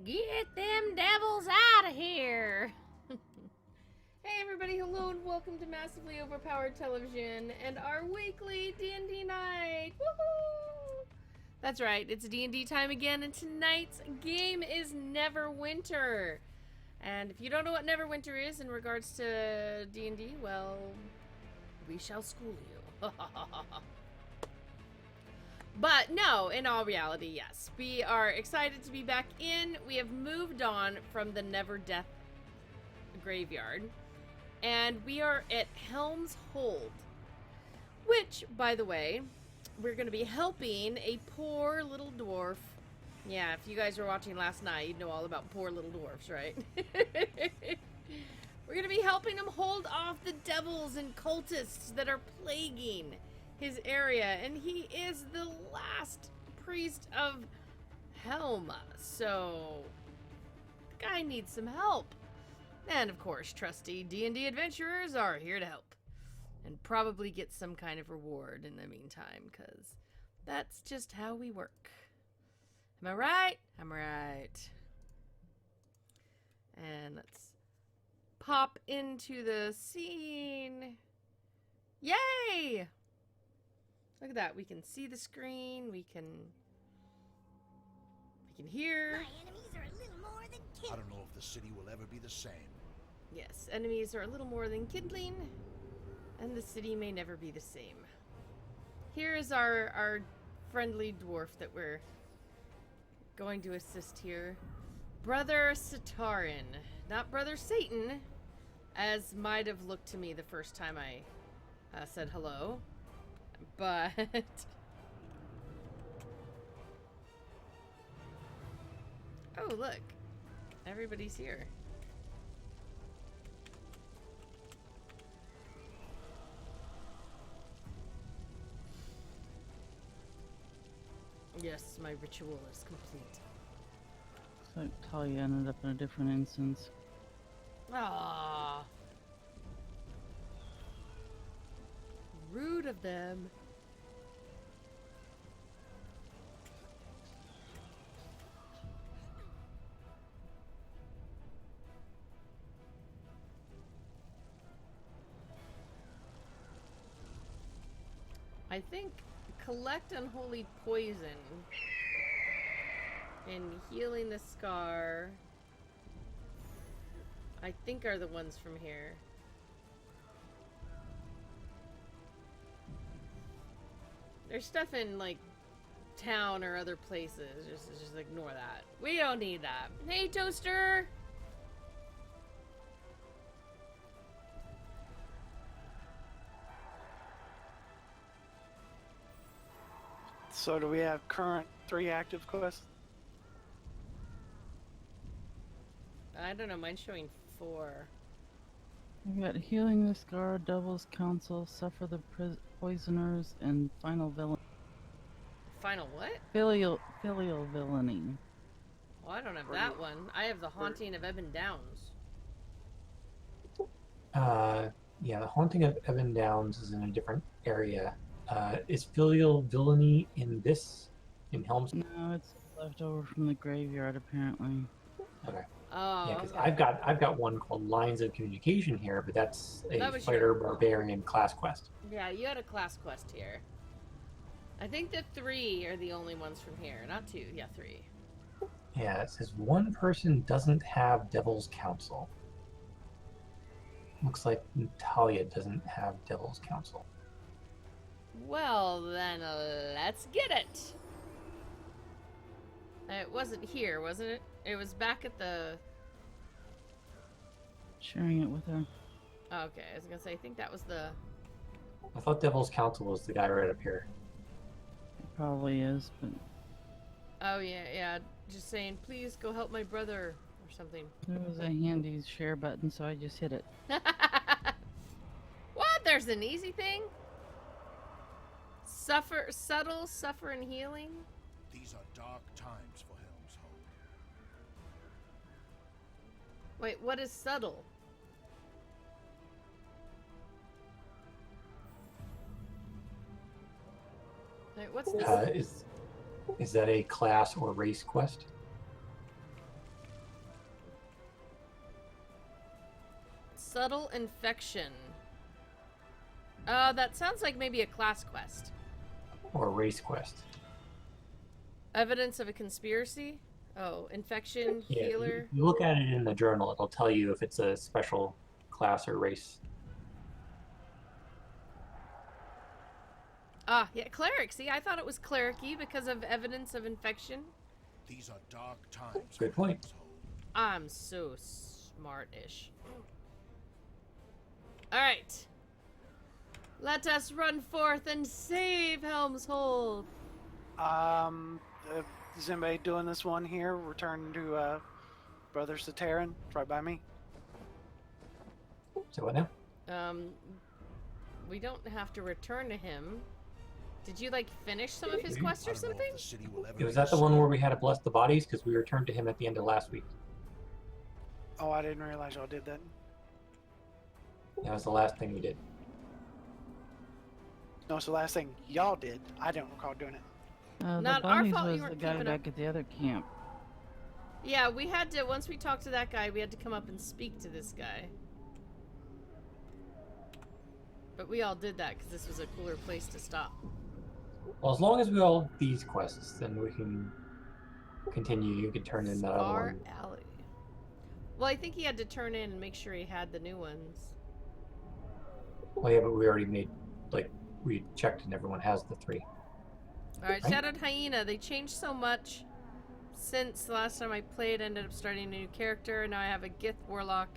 Get them devils out of here! Hey everybody, hello and welcome to Massively Overpowered Television and our weekly D&D night! Woohoo! That's right, it's D&D time again, and tonight's game is Neverwinter. And if you don't know what Neverwinter is in regards to D&D, well, we shall school you. But no, in all reality, yes. We are excited to be back in. We have moved on from the Never Death graveyard. And we are at Helm's Hold. Which, by the way, we're going to be helping a poor little dwarf. Yeah, if you guys were watching last night, you'd know all about poor little dwarfs, right? We're going to be helping him hold off the devils and cultists that are plaguing his area, and he is the last priest of Helm, so the guy needs some help. And of course, trusty D&D adventurers are here to help, and probably get some kind of reward in the meantime, because that's just how we work. Am I right? I'm right. And let's pop into the scene. Yay! Look at that. We can see the screen. We can hear. My enemies are a little more than kindling. I don't know if the city will ever be the same. Yes, enemies are a little more than kindling, and the city may never be the same. Here is our friendly dwarf that we're going to assist here. Brother Satarin. Not Brother Satan, as might have looked to me the first time I said hello. But oh, look. Everybody's here. Yes, my ritual is complete. So Talia ended up in a different instance. Ah, rude of them. I think collect unholy poison and healing the scar, I think, are the ones from here. There's stuff in, like, town or other places. Just ignore that. We don't need that. Hey, Toaster! So do we have current 3 active quests? I don't know, mine's showing 4. We got Healing the Scar, Devil's Council, Suffer the Poisoners, and Final Villain. Final what? Filial Villainy. Well, I don't have that one. I have the Haunting of Ebon Downs. Yeah, the Haunting of Evan Downs is in a different area. Is filial villainy in Helm's? No, it's left over from the graveyard, apparently. Okay. Oh, Yeah, because okay. I've got one called Lines of Communication here, but that's a That was fighter barbarian class quest. Yeah, you had a class quest here. I think the 3 are the only ones from here. Not 2, yeah, 3. Yeah, it says one person doesn't have Devil's Counsel. Looks like Natalia doesn't have Devil's Counsel. Well, then let's get it. It wasn't here, wasn't it? It was back at the... Sharing it with her. Oh, okay, I was gonna say, I think that was the... I thought Devil's Counsel was the guy right up here. It probably is, but Oh, yeah, just saying, please go help my brother, or something. there was a handy share button, so I just hit it. What? There's an easy thing? Subtle, suffer, and healing? These are dark times for Helm's Hold. Wait, what is subtle? Wait, what's this? Is that a class or race quest? Subtle infection. That sounds like maybe a class quest. Or a race quest. Evidence of a conspiracy? Oh, infection, Yeah, healer. if you look at it in the journal, it'll tell you if it's a special class or race. Ah, yeah, cleric. See, I thought it was clericy because of evidence of infection. These are dark times. Good for point. Helm's Hold. I'm so smart-ish. Alright. Let us run forth and save Helm's Hold. Is anybody doing this one here? Return to Brother Sataran. It's right by me. So what now? We don't have to return to him. Did you, like, finish some of his I quests or I don't know if something? the city will ever It was be that the the one same. where we had to bless the bodies? Because we returned to him at the end of last week. Oh, I didn't realize y'all did that. That was the last thing we did. No, it's the last thing y'all did. I don't recall doing it. The Not our bunnies fault you was the weren't guy keeping back at the other camp. Yeah, we had to, once we talked to that guy, we had to come up and speak to this guy. But we all did that because this was a cooler place to stop. Well, as long as we all these quests, then we can continue. You can turn in that other Scar one. Alley. Well, I think he had to turn in and make sure he had the new ones. Well, yeah, but we already made, like, we checked and everyone has the 3. Alright, Right. Shadowed Hyena. They changed so much since the last time I played. Ended up starting a new character, and now I have a Gith Warlock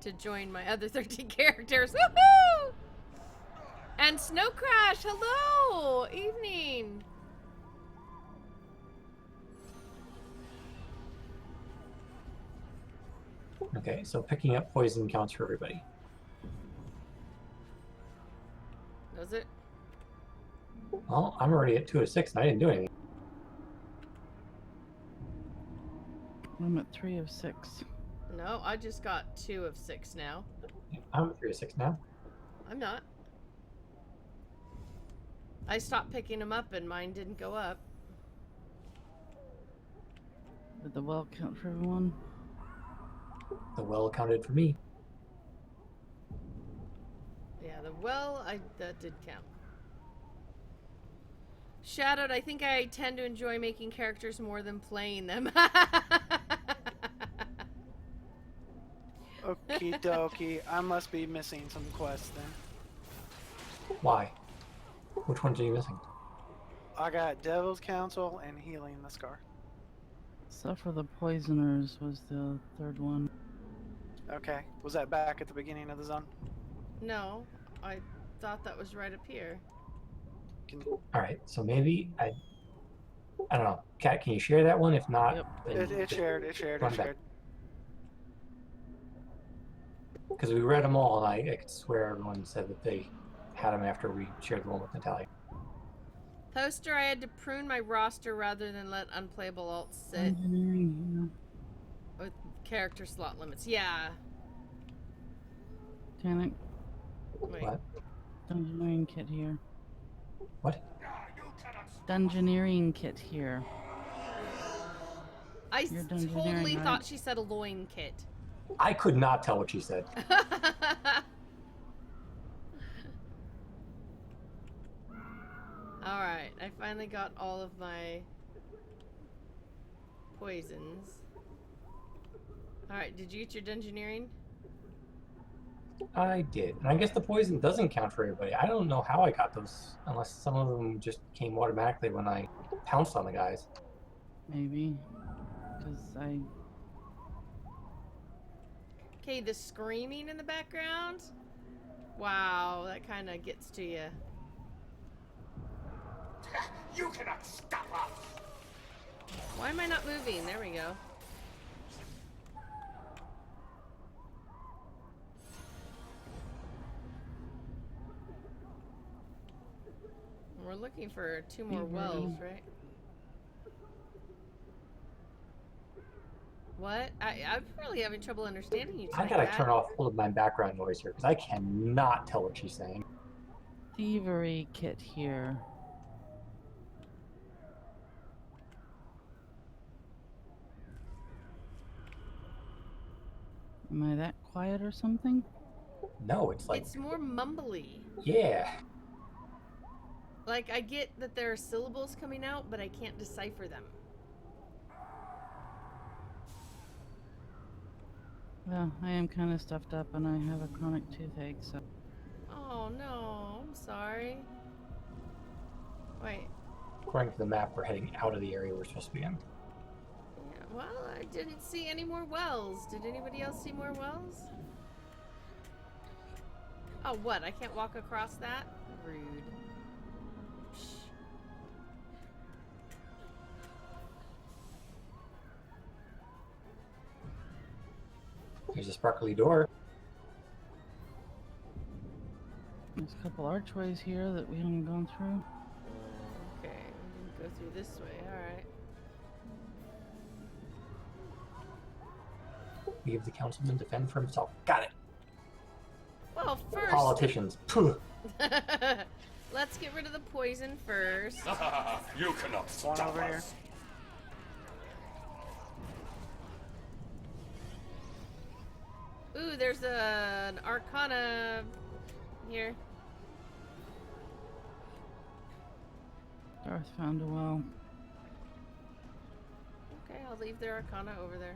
to join my other 13 characters. Woohoo! And Snow Crash, hello! Evening! Okay, so picking up poison counts for everybody. Does it? Well, I'm already at 2 of 6 and I didn't do anything. I'm at 3 of 6. No, I just got 2 of 6 now. I'm at 3 of 6 now. I'm not. I stopped picking them up and mine didn't go up. Did the well count for everyone? The well counted for me. Yeah, the well, that did count. Shadowed, I think I tend to enjoy making characters more than playing them. Okie dokie. I must be missing some quests then. Why? Which ones are you missing? I got Devil's Council and Healing the Scar. Suffer the Poisoners was the third one. Okay. Was that back at the beginning of the zone? No, I thought that was right up here. Alright, so maybe I don't know. Kat, can you share that one? If not, Yep. then It shared. run back. Because we read them all, and I could swear everyone said that they had them after we shared the one with Natalia. Poster, I had to prune my roster rather than let unplayable alts sit Engineering with character slot limits. Yeah. here. Tanic, Wait. What? Dungeoneering kit here. What? Dungeoneering kit here. I You're totally dungeoneering, right? thought she said a loin kit. I could not tell what she said. Alright, I finally got all of my poisons. Alright, did you get your dungeoneering? I did. And I guess the poison doesn't count for everybody. I don't know how I got those, unless some of them just came automatically when I pounced on the guys. Maybe. Because I. Okay, the screaming in the background? Wow, that kind of gets to you. You cannot stop us! Why am I not moving? There we go. We're looking for 2 more wells, right? What? I'm really having trouble understanding you I tonight, gotta Kat. turn off all of my background noise here, because I cannot tell what she's saying. Thievery kit here. Am I that quiet or something? No, it's like, It's more mumbly. yeah. Like, I get that there are syllables coming out, but I can't decipher them. Well, I am kind of stuffed up and I have a chronic toothache, so. Oh, no. I'm sorry. Wait. According to the map, we're heading out of the area we're supposed to be in. Yeah, well, I didn't see any more wells. Did anybody else see more wells? Oh, what? I can't walk across that? Rude. Psh. There's a sparkly door. There's a couple archways here that we haven't gone through. Okay, we didn't go through this way. Alright. Leave the councilman to fend for himself. Got it. Well, first... Politicians. Puh. Let's get rid of the poison first. You cannot One stop over here. us. Ooh, there's an arcana here. Darth found a well. Okay, I'll leave the arcana over there.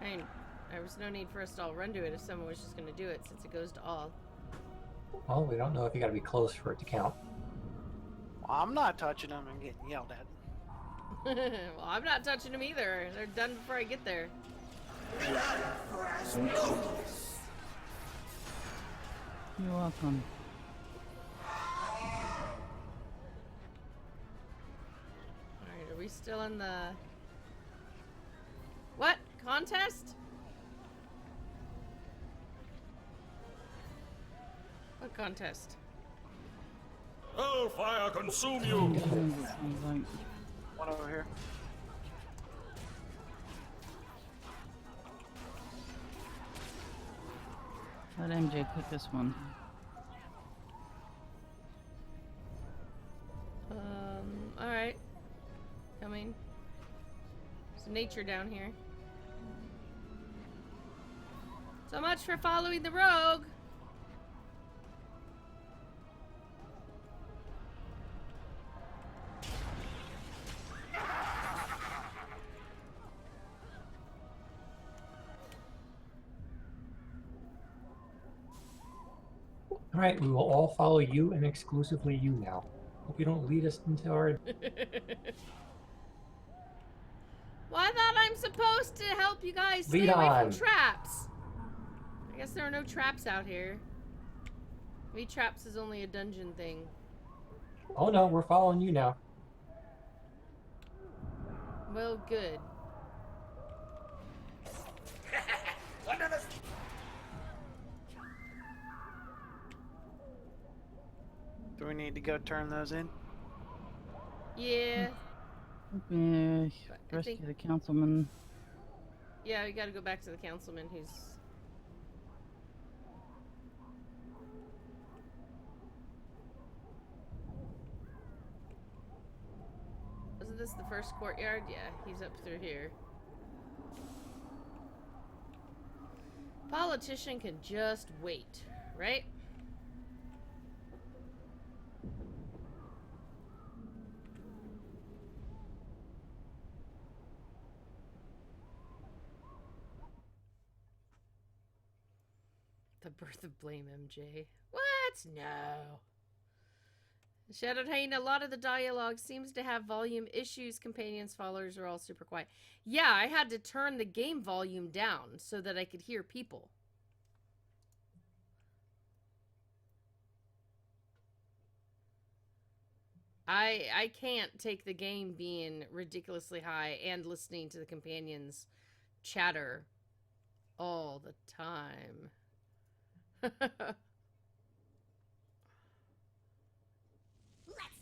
I mean, there was no need for us to all run to it if someone was just going to do it, since it goes to all. Well, we don't know if you gotta be close for it to count. Well, I'm not touching them and getting yelled at. Well, I'm not touching them either. They're done before I get there. You're welcome. Alright, are we still in the... What? Contest? What contest? Hellfire consume you! Sounds like One over here. let MJ pick this one. Alright. Coming. There's nature down here. So much for following the rogue! Alright, we will all follow you and exclusively you now. Hope you don't lead us into our... Well, I thought I'm supposed to help you guys stay Lead away on. from traps. I guess there are no traps out here. Maybe traps is only a dungeon thing. Oh no, we're following you now. Well, good. Another Do we need to go turn those in? Yeah. Yeah, I rescue think- the councilman. Yeah, we gotta go back to the councilman who's... Wasn't this the first courtyard? Yeah, he's up through here. Politician can just wait, right? The birth of blame, MJ. What? No. Shadowed Hyena, a lot of the dialogue seems to have volume issues. Companions, followers are all super quiet. Yeah, I had to turn the game volume down so that I could hear people. I can't take the game being ridiculously high and listening to the companions chatter all the time. Let's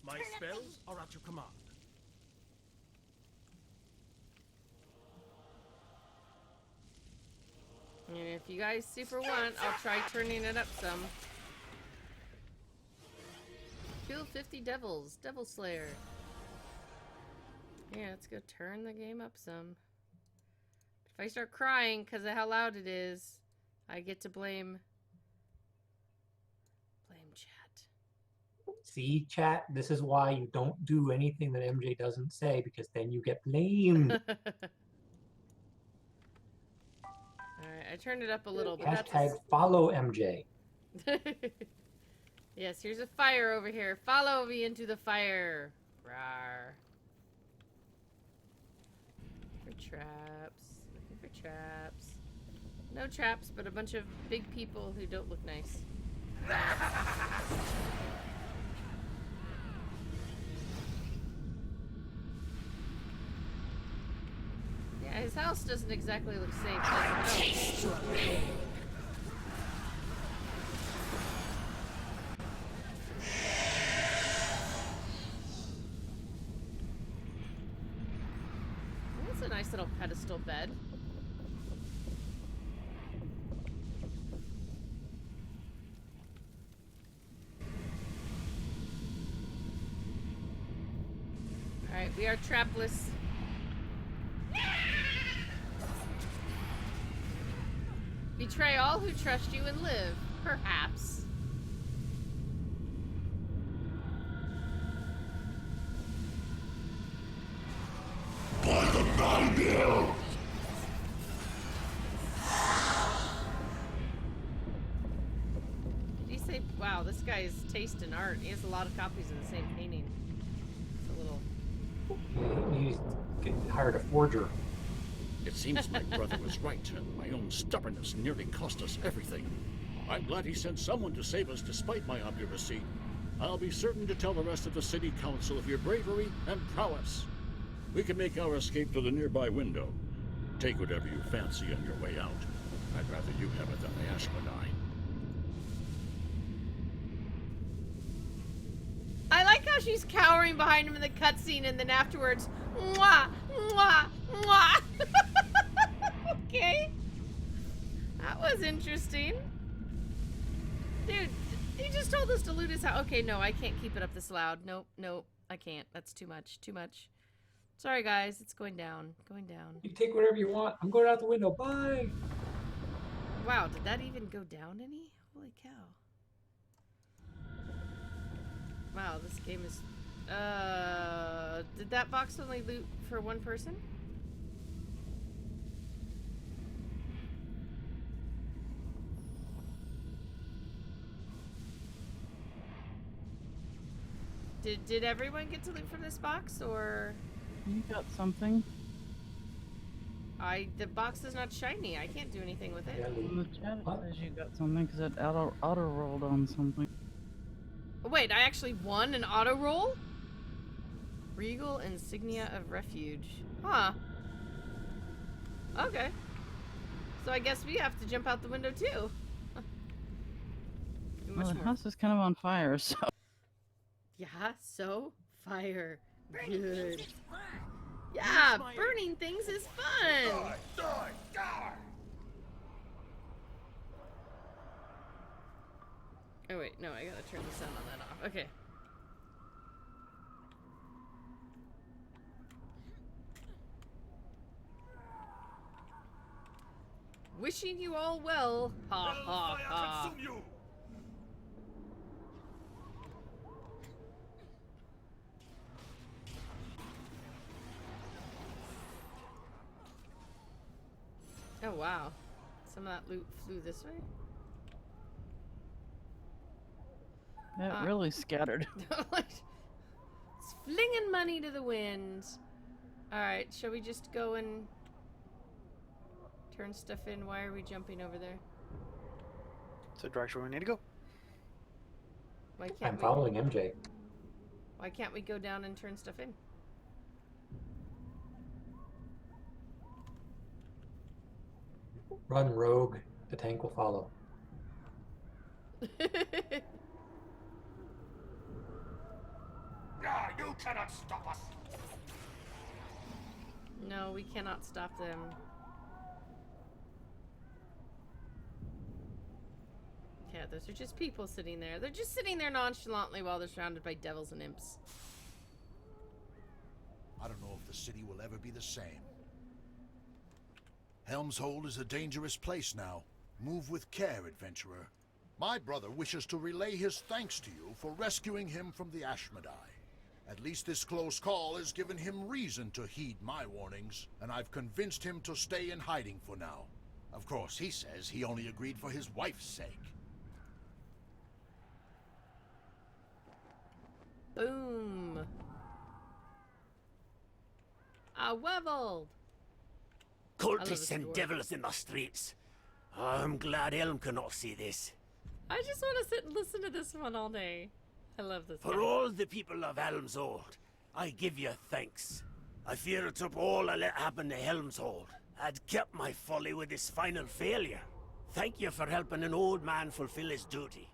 My turn up the spells heat. are at your command. And if you guys super want, I'll try turning it up some. Kill 50 devils. Devil Slayer. Yeah, let's go turn the game up some. If I start crying because of how loud it is, I get to blame chat. See, chat, this is why you don't do anything that MJ doesn't say, because then you get blamed. Alright, I turned it up a little, but Hashtag follow MJ. Yes, here's a fire over here. Follow me into the fire. Rawr. For traps. Looking for traps. No traps, but a bunch of big people who don't look nice. Yeah, his house doesn't exactly look safe. That's a nice little pedestal bed. Alright, we are trapless. Betray all who trust you and live, perhaps. By the Bible! Did he say, wow, this guy's taste in art. He has a lot of copies of the same painting. It's a little... He's hired a forger. It seems my brother was right, and my own stubbornness nearly cost us everything. I'm glad he sent someone to save us despite my obduracy. I'll be certain to tell the rest of the city council of your bravery and prowess. We can make our escape to the nearby window. Take whatever you fancy on your way out. I'd rather you have it than the Ashmanai. I like how she's cowering behind him in the cutscene, and then afterwards, mwah, mwah, mwah. Okay. That was interesting. Dude, he just told us to loot his house. Okay, no, I can't keep it up this loud. Nope, nope, I can't. That's too much, too much. Sorry, guys, it's going down, going down. You take whatever you want. I'm going out the window. Bye. Wow, did that even go down any? Holy cow. Wow, this game is... did that box only loot for one person? Did everyone get to loot from this box, or... You got something? The box is not shiny. I can't do anything with it. Yeah, In the chat it says you got something because it auto rolled on something. Wait, I actually won an auto roll? Regal Insignia of Refuge. Huh. Okay. So I guess we have to jump out the window too. Well, the house is kind of on fire, so... Yeah, so fire. Burning Good. things is fun. Yeah, burning things is fun. Die! Die! Die! Oh wait, no, I gotta turn the sound on that off. Okay. Wishing you all well. Ha ha ha. Consume you! Oh wow. Some of that loot flew this way? It really scattered. It's flinging money to the wind. Alright, shall we just go and turn stuff in? Why are we jumping over there? It's the direction we need to go. Why can't I'm we following MJ. Why can't we go down and turn stuff in? Run, rogue. The tank will follow. Ah, you cannot stop us! No, we cannot stop them. Okay, Those are just people sitting there. They're just sitting there nonchalantly while they're surrounded by devils and imps. I don't know if the city will ever be the same. Helm's Hold is a dangerous place now. Move with care, adventurer. My brother wishes to relay his thanks to you for rescuing him from the Ashmedai. At least this close call has given him reason to heed my warnings, and I've convinced him to stay in hiding for now. Of course, he says he only agreed for his wife's sake. Boom. A Wevold. Cultists and devils in the streets. I'm glad Helm cannot see this. I just want to sit and listen to this one all day. I love this For guy. all the people of Helm's Hold, I give you thanks. I fear it took all I let happen to Helm's Hold. I'd kept my folly with this final failure. Thank you for helping an old man fulfill his duty.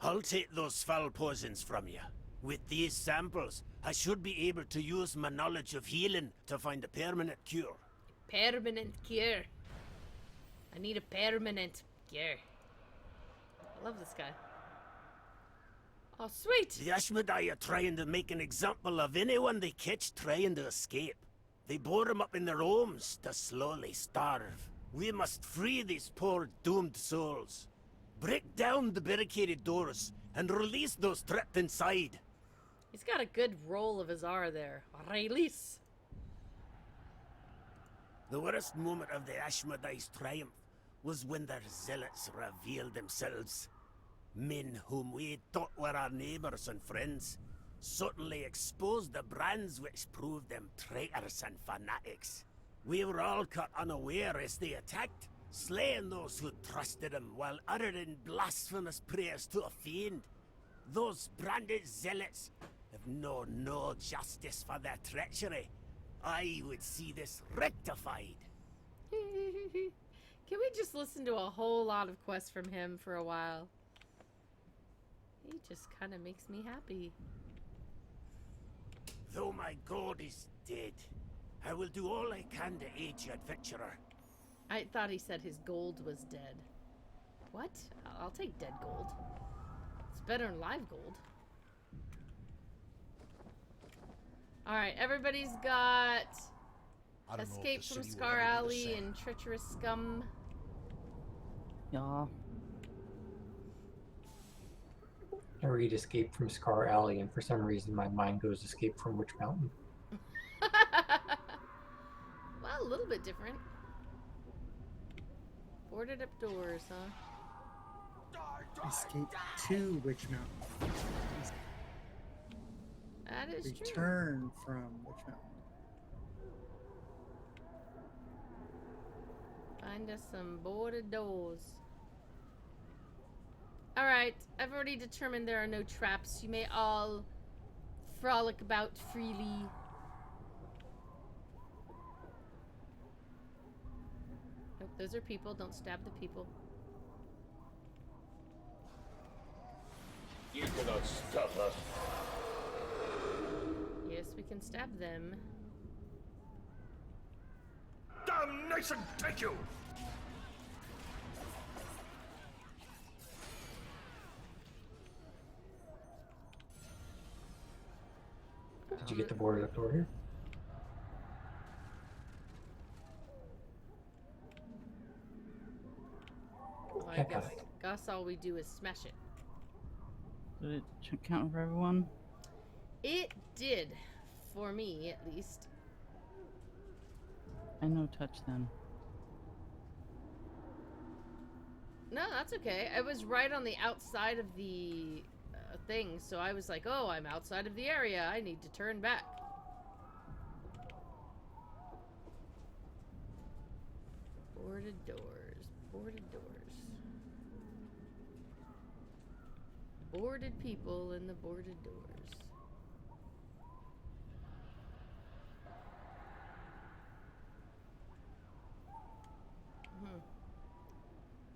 I'll take those foul poisons from you. With these samples, I should be able to use my knowledge of healing to find a permanent cure. Permanent cure. I need a permanent cure. I love this guy. Oh, sweet. The Ashmedai are trying to make an example of anyone they catch trying to escape. They board them up in their homes to slowly starve. We must free these poor doomed souls. Break down the barricaded doors and release those trapped inside. He's got a good roll of his R there. Release. The worst moment of the Ashmedai's triumph was when their zealots revealed themselves. Men whom we thought were our neighbors and friends suddenly exposed the brands which proved them traitors and fanatics. We were all caught unaware as they attacked, slaying those who trusted them while uttering blasphemous prayers to a fiend. Those branded zealots have known no justice for their treachery. I would see this rectified. Can we just listen to a whole lot of quests from him for a while? He just kind of makes me happy. Though my god is dead, I will do all I can to aid you, adventurer. I thought he said his gold was dead. What? I'll take dead gold. It's better than live gold. Alright, everybody's got I don't know if Escape the from city will Scar ever be the Alley same. and Treacherous Scum. Yeah. I read Escape from Scar Alley, and for some reason my mind goes Escape from Witch Mountain. Well, a little bit different. Boarded up doors, huh? Escape to Witch Mountain. That is true. Return from Witch Mountain. Find us some boarded doors. Alright, I've already determined there are no traps. You may all frolic about freely. Nope, those are people. Don't stab the people. You cannot stop us. Yes, we can stab them. Damnation take you! Did you get the boarded up door here? Well, I Heck, I guess, like it. guess all we do is smash it. Did it count for everyone? It did. For me, at least. I no touch then. No, that's okay. I was right on the outside of the thing, so I was like, oh, I'm outside of the area. I need to turn back. Boarded doors. Boarded doors. Boarded people in the boarded doors.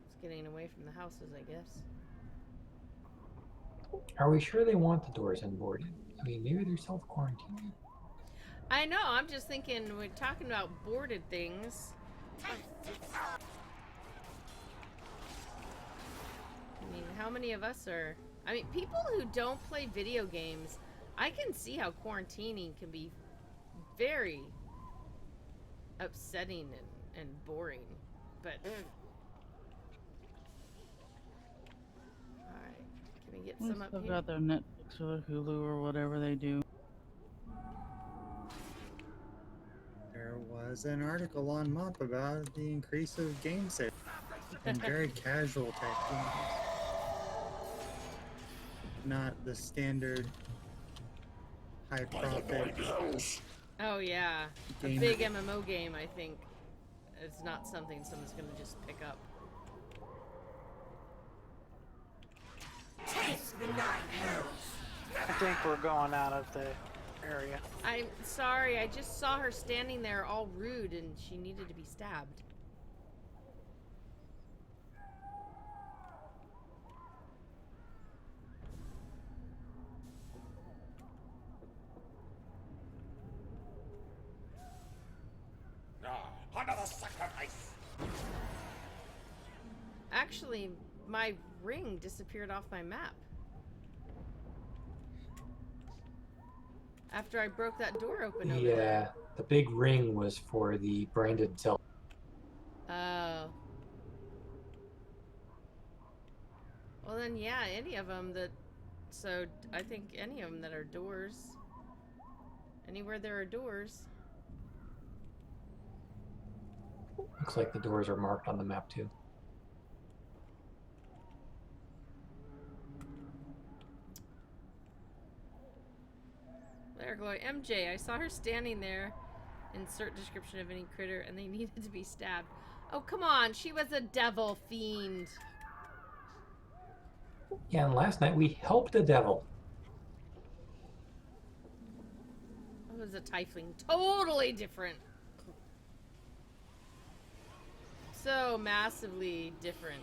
It's getting away from the houses, I guess. Are we sure they want the doors unboarded? I mean, maybe they're self-quarantining. I know, I'm just thinking, we're talking about boarded things. I mean, how many of us are... I mean, people who don't play video games, I can see how quarantining can be very upsetting and boring, but... Alright, can we get We some up still here? got their Netflix or Hulu or whatever they do. There was an article on MOP about the increase of game sales and very casual type games. Not the standard high profit Oh yeah, a game. big MMO game, I think, is not something someone's gonna just pick up. I think we're going out of the area. I'm sorry, I just saw her standing there all rude and she needed to be stabbed. Another sacrifice. Actually, my ring disappeared off my map. After I broke that door open over Yeah, there. the big ring was for the branded Zelda. Oh. Well then, yeah, any of them that... So, I think any of them that are doors. Anywhere there are doors. Looks like the doors are marked on the map too. There, Glory. MJ, I saw her standing there. Insert description of any critter, and they needed to be stabbed. Oh, come on. She was a devil fiend. Yeah, and last night we helped a devil. It was a tiefling. Totally different. So massively different.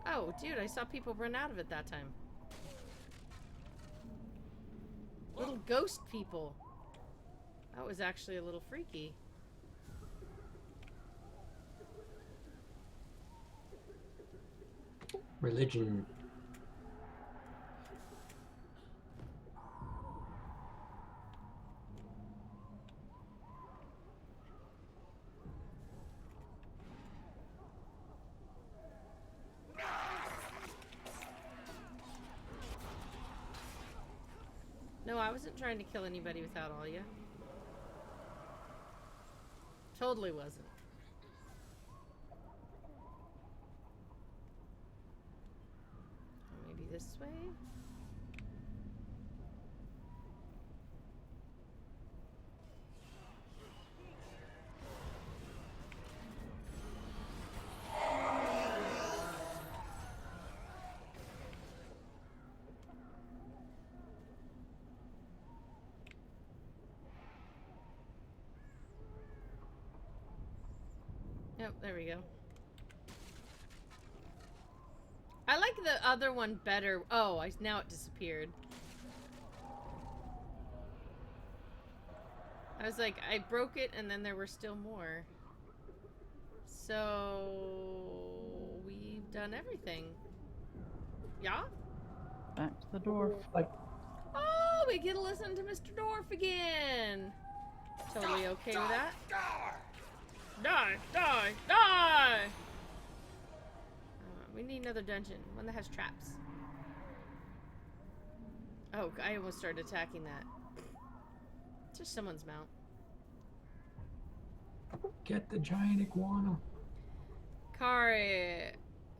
Oh, dude, I saw people run out of it that time. Little ghost people. That was actually a little freaky. Religion. No, I wasn't trying to kill anybody without all ya. Totally wasn't. Maybe this way? Yep, there we go. I like the other one better. Oh, now it disappeared. I was like, I broke it and then there were still more. So we've done everything. Yeah? Back to the dwarf. Like, Oh, we get to listen to Mr. Dwarf again. Totally okay with that. Die! Die! Die! We need another dungeon. One that has traps. Oh, I almost started attacking that. It's just someone's mount. get the giant iguana. Kari.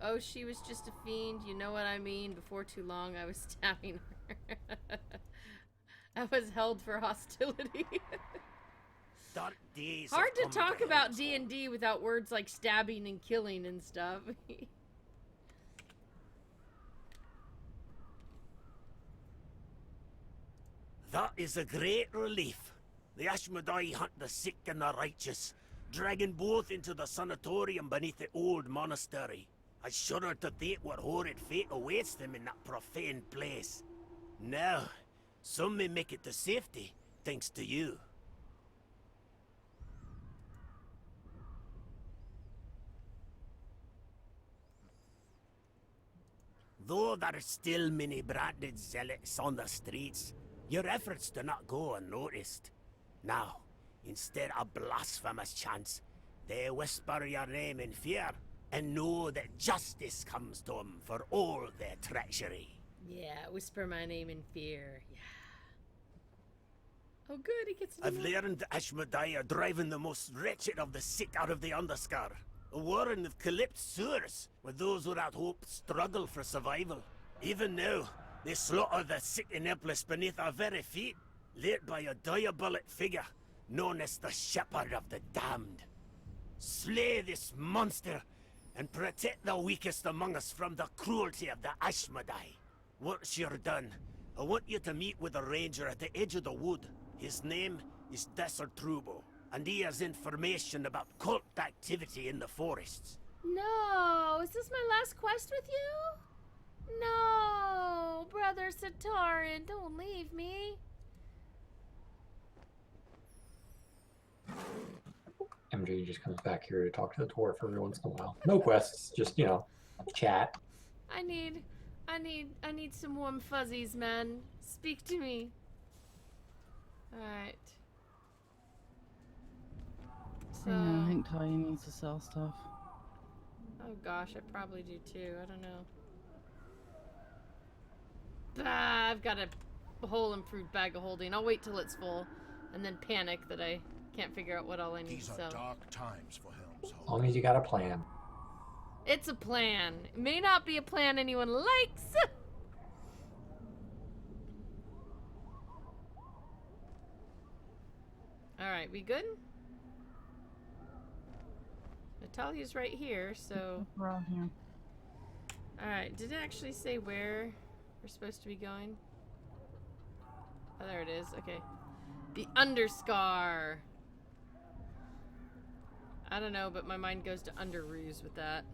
Oh, she was just a fiend. You know what I mean? Before too long, I was stabbing her. I was held for hostility. Dark days Hard to have come talk about Helm's D&D without words like stabbing and killing and stuff. That is a great relief. The Ashmedai hunt the sick and the righteous, dragging both into the sanatorium beneath the old monastery. I shudder to think what horrid fate awaits them in that profane place. Now, Some may make it to safety, thanks to you. Though there are still many branded zealots on the streets, your efforts do not go unnoticed. Now, instead of blasphemous chants, they whisper your name in fear, and know that justice comes to them for all their treachery. Yeah, whisper my name in fear. Yeah. Oh good, he gets to I've do more. learned Ashmedai are driving the most wretched of the sick out of the Underscar. A warren of collapsed sewers, where those without hope struggle for survival. Even now, they slaughter the sick and helpless beneath our very feet, led by a diabolic figure known as the Shepherd of the Damned. Slay this monster, and protect the weakest among us from the cruelty of the Ashmedai. Once you're done, I want you to meet with a ranger at the edge of the wood. His name is Desert Trubo, and he has information about cult activity in the forests. No, is this my last quest with you? No, brother Sataran, don't leave me. MJ just comes back here to talk to the dwarf every once in a while. No quests, just, you know, chat. I need some warm fuzzies, man. Speak to me. Alright. So, Yeah, I think Talia needs to sell stuff. oh gosh, I probably do too. I don't know. Bah, I've got a whole improved bag of holding. I'll wait till it's full and then panic that I can't figure out what all I need These to are sell. dark times for Helm's As Hold. long as you got a plan. It's a plan. It may not be a plan anyone likes. Alright, we good? Natalia's right here, so... Around here. Alright, did it actually say where we're supposed to be going? Oh, there it is. Okay. The Underscar! I don't know, but my mind goes to Underruse with that.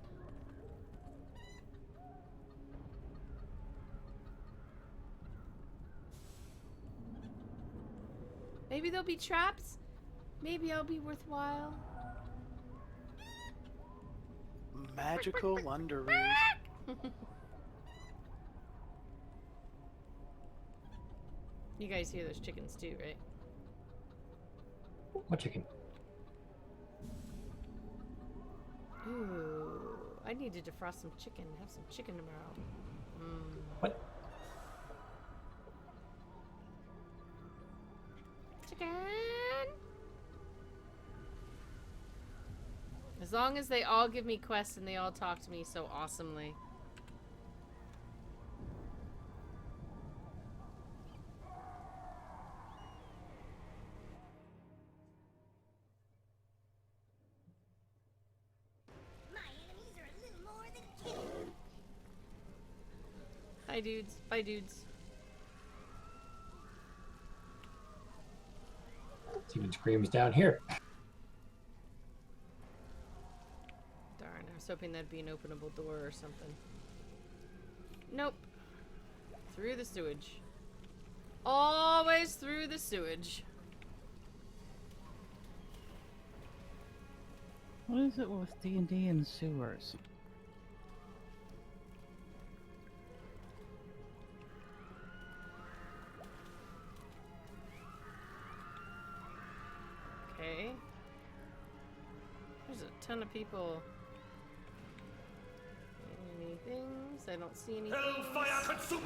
Maybe there'll be traps? Maybe I'll be worthwhile? Magical Underoos. You guys hear those chickens too, right? What chicken? Ooh, I need to defrost some chicken. Have some chicken tomorrow. What? Chicken! As long as they all give me quests and they all talk to me so awesomely. Hi dudes. Bye dudes. Even screams down here. Darn, I was hoping that'd be an openable door or something. Nope. Through the sewage. Always through the sewage. What is it with D&D and sewers? Okay. There's a ton of people. Any things? I don't see anything. Hellfire consume!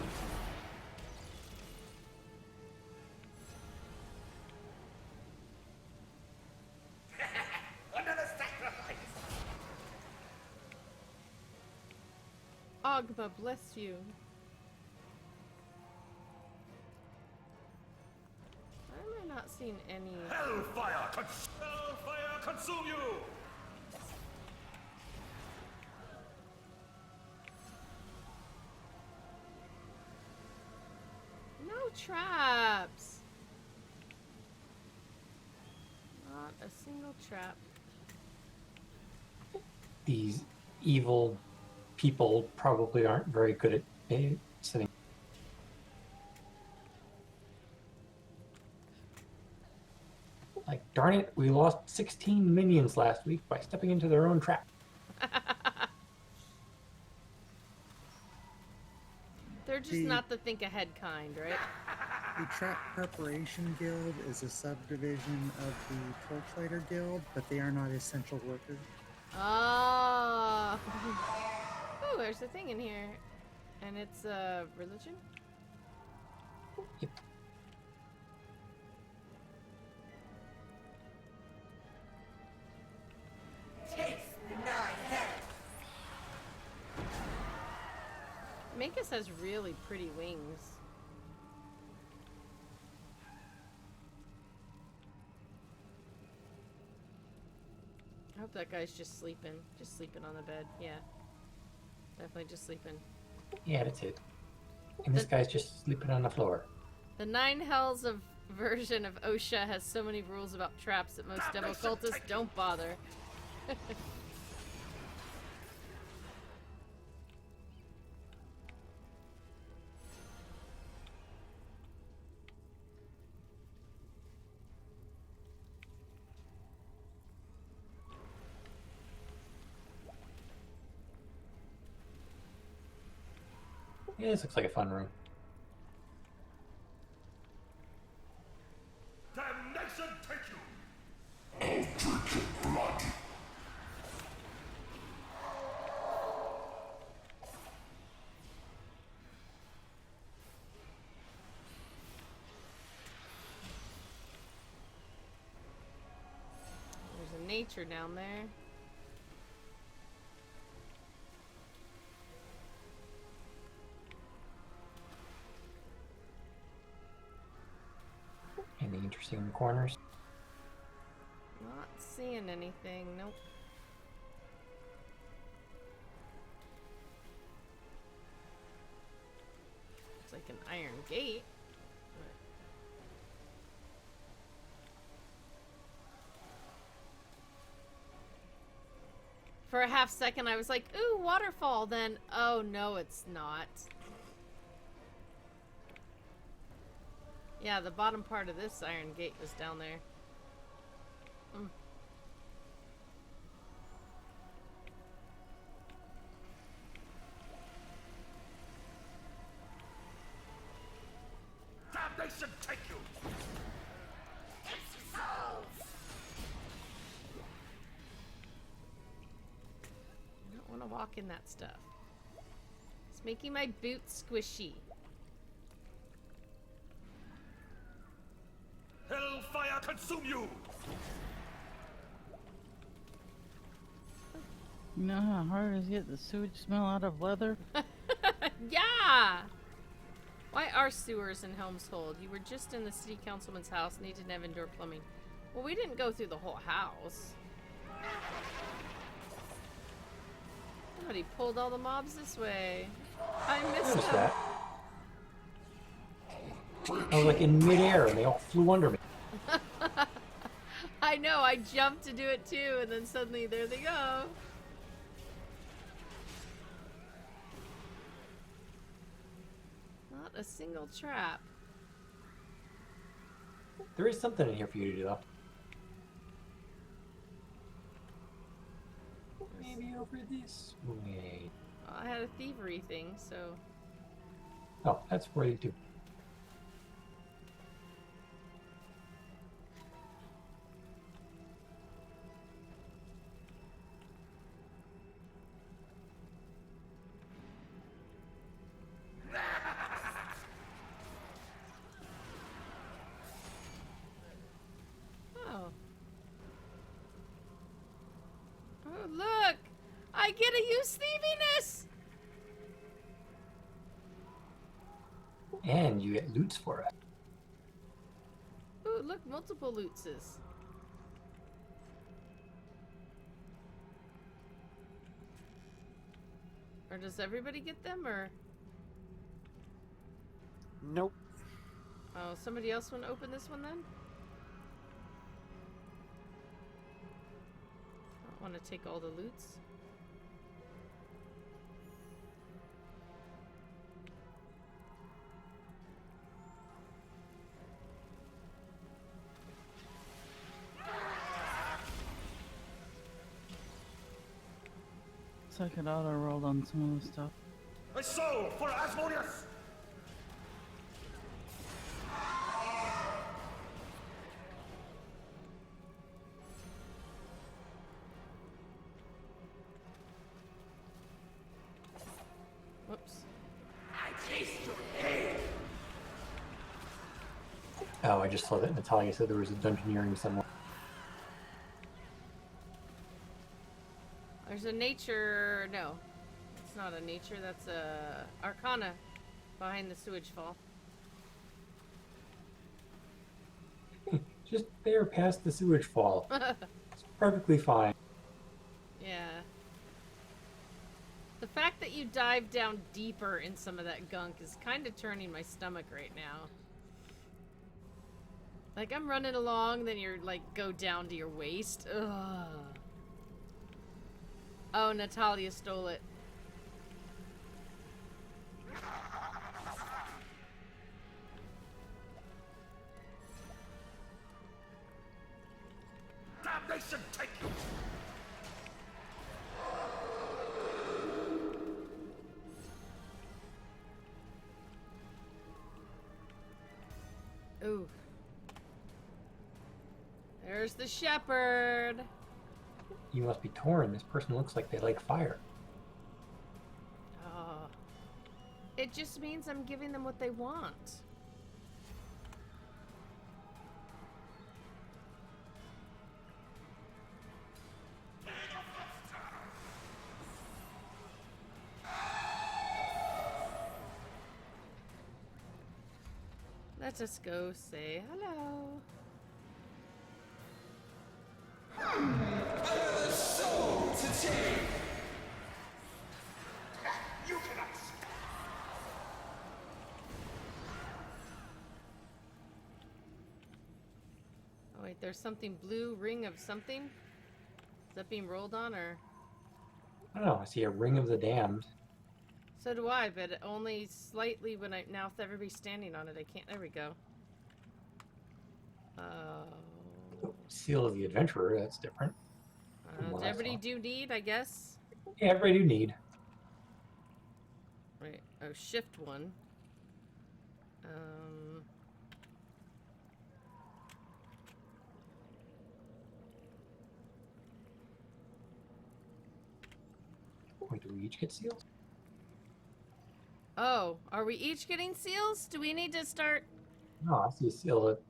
Another sacrifice! Ogma, bless you. Why am I not seeing any? Hellfire consume you! No traps. Not a single trap. These evil people probably aren't very good at sitting. Like, darn it, we lost 16 minions last week by stepping into their own trap. They're just The- not the think ahead kind, right? The Trap Preparation Guild is a subdivision of the Torchlighter Guild, but they are not essential workers. Oh. Ooh, there's a thing in here. And it's religion? Yep. Magus has really pretty wings. I hope that guy's just sleeping. Just sleeping on the bed. Yeah. Definitely just sleeping. Yeah, that's it. And this guy's just sleeping on the floor. The Nine Hells of version of OSHA has so many rules about traps that most devil cultists don't bother. Yeah, this looks like a fun room. Damnation take you! There's a nature down there. Any interesting corners? Not seeing anything. Nope. Looks like an iron gate. For a half second, I was like, ooh, waterfall. Then, oh no, it's not. Yeah, the bottom part of this iron gate was down there. Damnation take you! I don't want to walk in that stuff. It's making my boots squishy. Hellfire consume you! You know how hard it is to get the sewage smell out of leather? Yeah! Why are sewers in Helm's Hold? You were just in the city councilman's house, need to have indoor plumbing. Well, we didn't go through the whole house. Somebody pulled all the mobs this way. I missed Noticed them. that. I was like in midair and they all flew under me. I know, I jumped to do it too, and then suddenly there they go. Not a single trap. There is something in here for you to do though. Maybe over this way. Well, I had a thievery thing, so... Oh, that's where you do. Oh. Oh, look! I get to use thieviness! And you get loots for it. Ooh, look, multiple lootses. Or does everybody get them, or... Nope. Oh, somebody else want to open this one then? I don't want to take all the loots. I could auto roll on some of the stuff. A soul for Asmodeus! Whoops. Oh, I just saw that Natalia said there was a dungeoneering somewhere. There's a nature. No, it's not a nature. That's a arcana behind the sewage fall. Just there past the sewage fall. It's perfectly fine. Yeah. The fact that you dive down deeper in some of that gunk is kind of turning my stomach right now. Like, I'm running along, then you're like, go down to your waist. Ugh. Oh, Natalia stole it. Damnation take you! Ooh. There's the shepherd. You must be torn. This person looks like they like fire. Oh. It just means I'm giving them what they want. Let us go say hello. Oh wait, there's something blue ring of something? Is that being rolled on or? I don't know. I see a ring of the damned. So do I, but only slightly when now if everybody's standing on it, I can't. There we go. Oh. Seal of the adventurer. That's different. Does everybody do need, I guess? Yeah, everybody do need. Right. Oh, shift one. Wait, do we each get seals? Oh, are we each getting seals? Do we need to start? No, I see a seal that.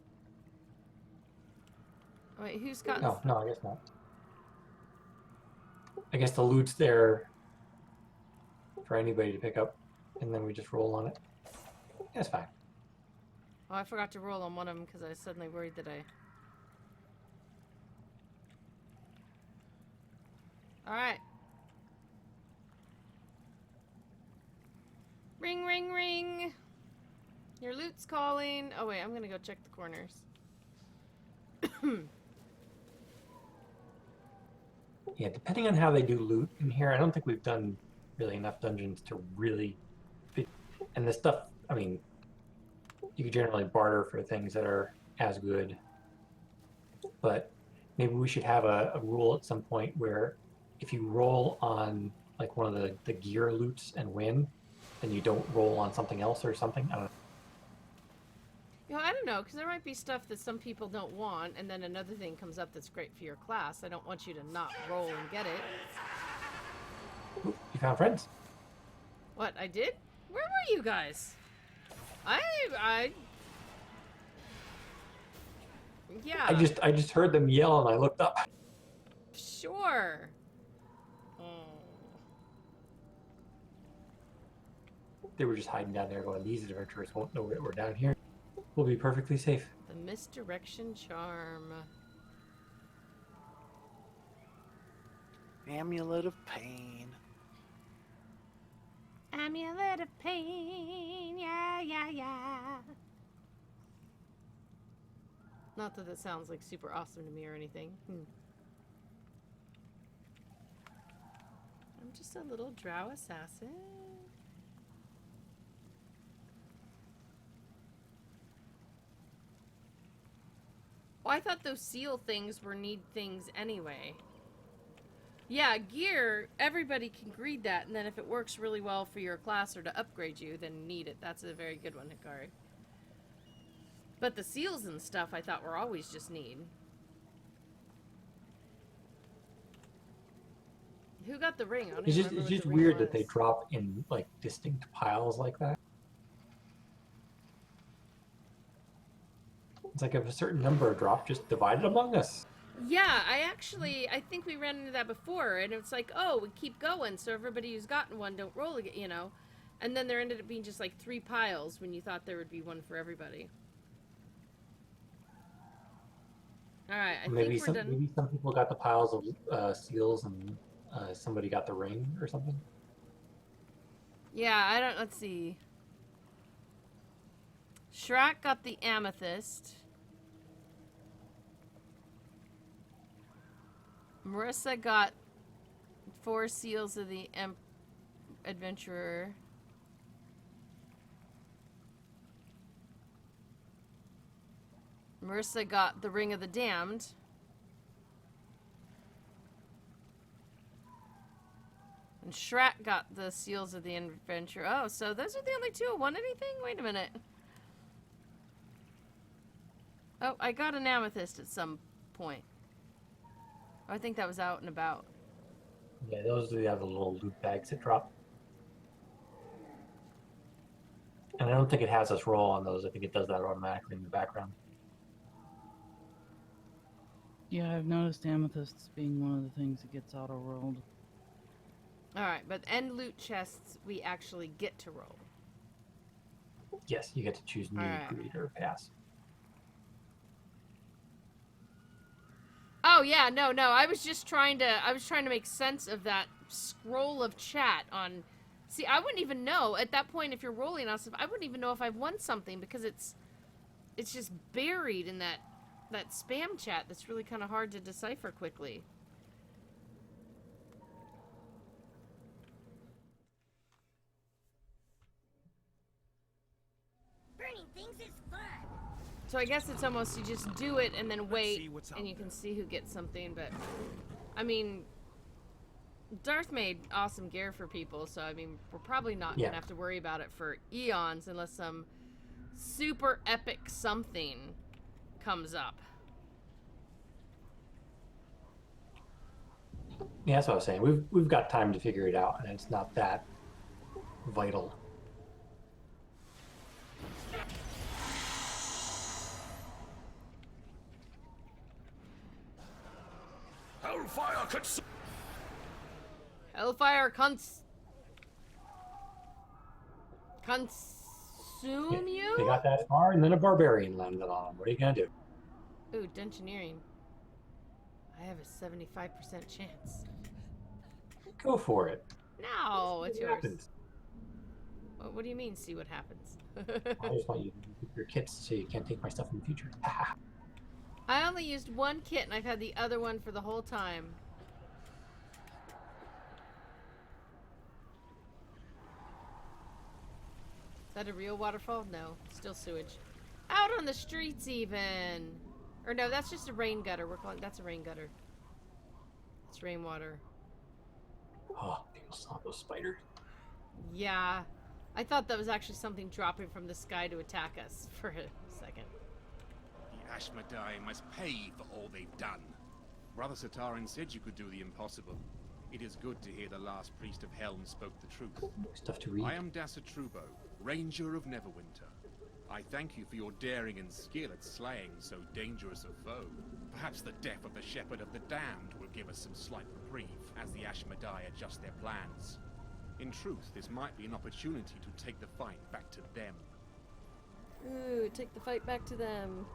Wait, who's got? No, no, I guess not. I guess the loot's there for anybody to pick up, and then we just roll on it. That's fine. Oh, I forgot to roll on one of them because I was suddenly worried that I. All right. Ring, ring, ring. Your loot's calling. Oh wait, I'm gonna go check the corners. Yeah, depending on how they do loot in here, I don't think we've done really enough dungeons to really fit. And the stuff, I mean, you could generally barter for things that are as good. But maybe we should have a rule at some point where if you roll on like one of the gear loots and win, then you don't roll on something else or something. I don't know. You know, I don't know, because there might be stuff that some people don't want, and then another thing comes up that's great for your class. I don't want you to not roll and get it. Ooh, you found friends. What, I did? Where were you guys? Yeah. I just heard them yell and I looked up. Sure. Oh. They were just hiding down there going, these adventurers won't know that we're down here. We'll be perfectly safe. The misdirection charm. Amulet of Pain. Amulet of pain. Yeah, yeah, yeah. Not that sounds like super awesome to me or anything. I'm just a little drow assassin. Oh, I thought those seal things were need things anyway. Yeah, gear, everybody can read that, and then if it works really well for your class or to upgrade you, then need it. That's a very good one, Hikari. But the seals and stuff I thought were always just need. Who got the ring? I don't It's even just, remember it's what just the ring weird that they was. drop in like distinct piles like that. It's like if a certain number drop, just divide it among us. Yeah, I think we ran into that before, and it's like, oh, we keep going, so everybody who's gotten one don't roll again, you know? And then there ended up being just like 3 piles when you thought there would be one for everybody. Alright, I Maybe think we're done. maybe some people got the piles of seals and somebody got the ring or something. Yeah, let's see. Shrek got the amethyst. Marissa got 4 seals of the adventurer. Marissa got the ring of the damned. And Shrek got the seals of the adventurer. Oh, so those are the only 2 who won anything? Wait a minute. Oh, I got an amethyst at some point. I think that was out and about. Yeah, those do have the little loot bags that drop. And I don't think it has us roll on those. I think it does that automatically in the background. Yeah, I've noticed amethysts being one of the things that gets auto-rolled. Alright, but end loot chests we actually get to roll. Yes, you get to choose new, Alright. greed, or pass. Oh yeah, no. I was just trying to make sense of that scroll of chat on. See, I wouldn't even know at that point if you're rolling on stuff. I wouldn't even know if I've won something because it's just buried in that spam chat. That's really kind of hard to decipher quickly. Burning things is fun. So I guess it's almost you just do it and then wait, see what's and out you can there. see who gets something. But I mean, Darth made awesome gear for people, so I mean, we're probably not Yeah. gonna have to worry about it for eons unless some super epic something comes up. Yeah, that's what I was saying. We've got time to figure it out, and it's not that vital. Hellfire consume. Hellfire consume you? They got that far, and then a barbarian landed on them. What are you gonna do? Ooh, dungeoneering. I have a 75% chance. Go for it. No, it's See what yours. happens. What do you mean, see what happens? I just want you to keep your kits so you can't take my stuff in the future. I only used 1 kit and I've had the other one for the whole time. Is that a real waterfall? No, still sewage. Out on the streets even. Or no, that's just a rain gutter. We're calling that's a rain gutter. It's rainwater. Oh, people saw those spiders. Yeah. I thought that was actually something dropping from the sky to attack us for a second. The Ashmedai must pay for all they've done. Brother Sataran said you could do the impossible. It is good to hear the last priest of Helm spoke the truth. Stuff to read. I am Dasa Trubo, Ranger of Neverwinter. I thank you for your daring and skill at slaying so dangerous a foe. Perhaps the death of the Shepherd of the Damned will give us some slight reprieve as the Ashmedai adjust their plans. In truth, this might be an opportunity to take the fight back to them. Ooh, take the fight back to them.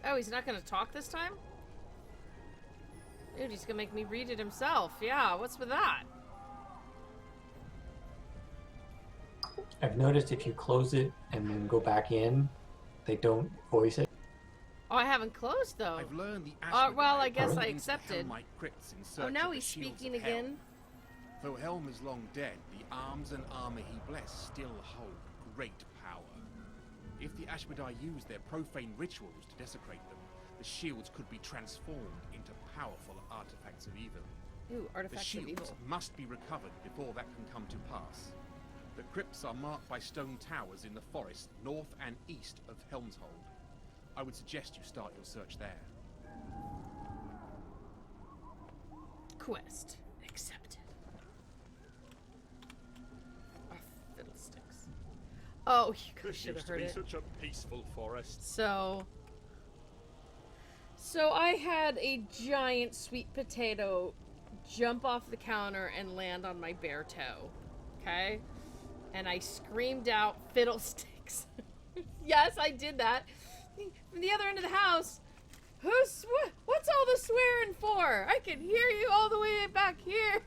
Oh, he's not gonna talk this time? Dude, he's gonna make me read it himself. Yeah, what's with that? I've noticed if you close it and then go back in, they don't voice it. Oh, I haven't closed though. I've learned the Well, I Ashmedai guess I burrow into accepted. Helmite crypts in Oh, search now of the he's shields speaking of Hell. again. Though Helm is long dead, the arms and armor he blessed still hold great power. If the Ashmedai used their profane rituals to desecrate them, the shields could be transformed into powerful artifacts of evil. Ooh, The artifacts of evil. shields must be recovered before that can come to pass. The crypts are marked by stone towers in the forest north and east of Helmshold. I would suggest you start your search there. Quest accepted. Oh, fiddlesticks. Oh, you guys This should have used to heard be it. such a peaceful forest. So I had a giant sweet potato jump off the counter and land on my bare toe. Okay? And I screamed out, fiddlesticks. Yes, I did that. From the other end of the house, what's all the swearing for? I can hear you all the way back here.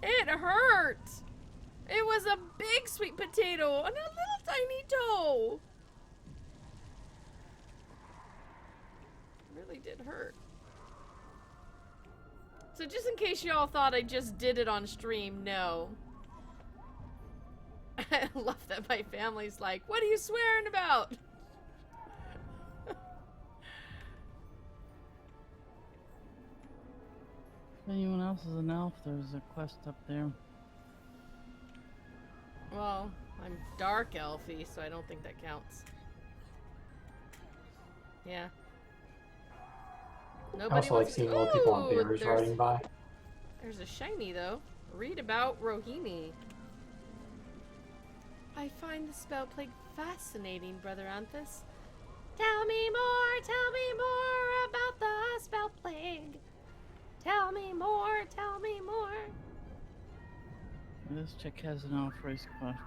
It hurt. It was a big sweet potato on a little tiny toe. It really did hurt. So just in case y'all thought I just did it on stream, no. I love that my family's like, what are you swearing about? If anyone else is an elf, there's a quest up there. Well, I'm dark elfy, so I don't think that counts. Yeah. I Nobody also like wants seeing to... old people on Ooh, bears riding by. There's a shiny, though. Read about Rohini. I find the spell plague fascinating, Brother Anthus. Tell me more about the spell plague. Tell me more, tell me more. This chick has an elf race quest.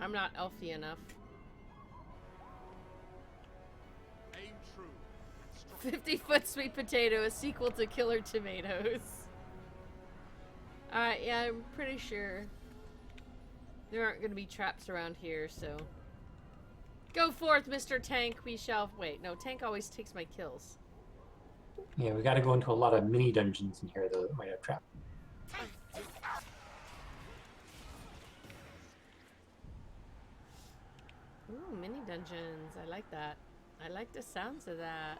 I'm not elfy enough. Aim true. 50-foot sweet potato, a sequel to Killer Tomatoes. Alright, yeah, I'm pretty sure there aren't going to be traps around here, so... Go forth, Mr. Tank, we shall... Wait, no, Tank always takes my kills. Yeah, we gotta go into a lot of mini dungeons in here though that might have traps. Ooh, mini dungeons, I like that. I like the sounds of that.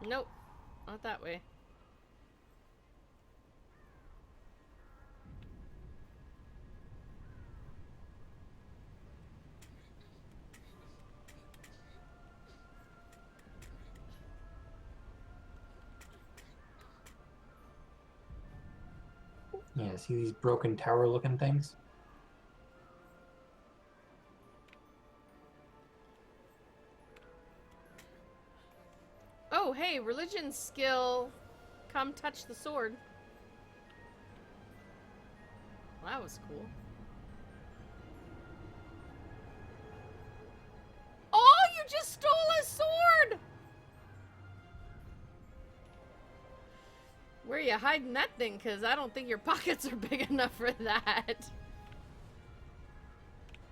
Nope, not that way. Yeah, see these broken tower looking things? Oh, hey, religion skill. Come touch the sword. Well, that was cool. Oh, you just stole a sword! Where are you hiding that thing? Because I don't think your pockets are big enough for that.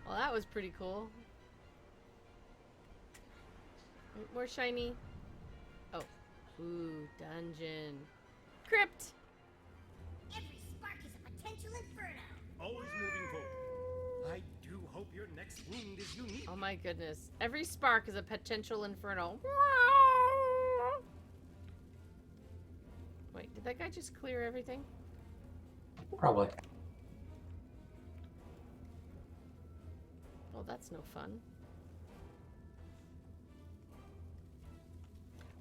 Well, that was pretty cool. More shiny. Oh. Ooh, dungeon. Crypt! Every spark is a potential inferno. Always moving forward. I do hope your next wound is unique. Oh my goodness. Every spark is a potential inferno. Wait, did that guy just clear everything? Probably. Oh, that's no fun.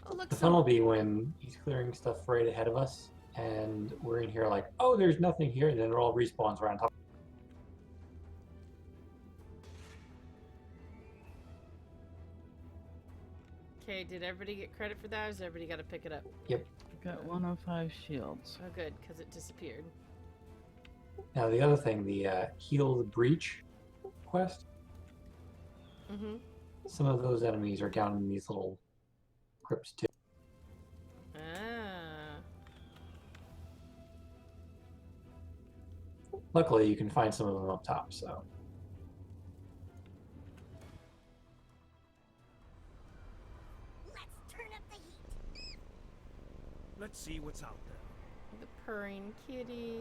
Oh, look, The fun will be when he's clearing stuff right ahead of us, and we're in here like, oh, there's nothing here, and then it all respawns around top. Okay, did everybody get credit for that, or has everybody got to pick it up? Yep. Got 105 shields. Oh, good, because it disappeared. Now the other thing, the heal the breach, quest. Mm-hmm. Some of those enemies are down in these little crypts too. Ah. Luckily, you can find some of them up top, so. Let's turn up the heat. Let's see what's out there. The purring kitty.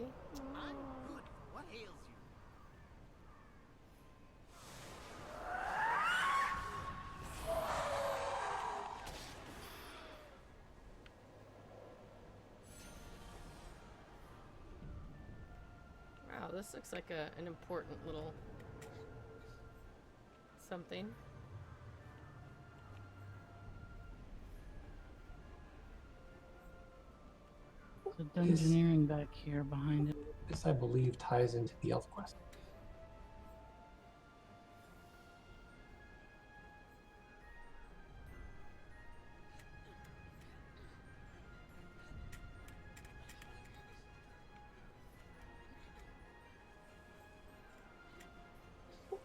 I'm good. What ails you? Wow, this looks like an important little something. The dungeoneering back here behind it. This, I believe, ties into the elf quest.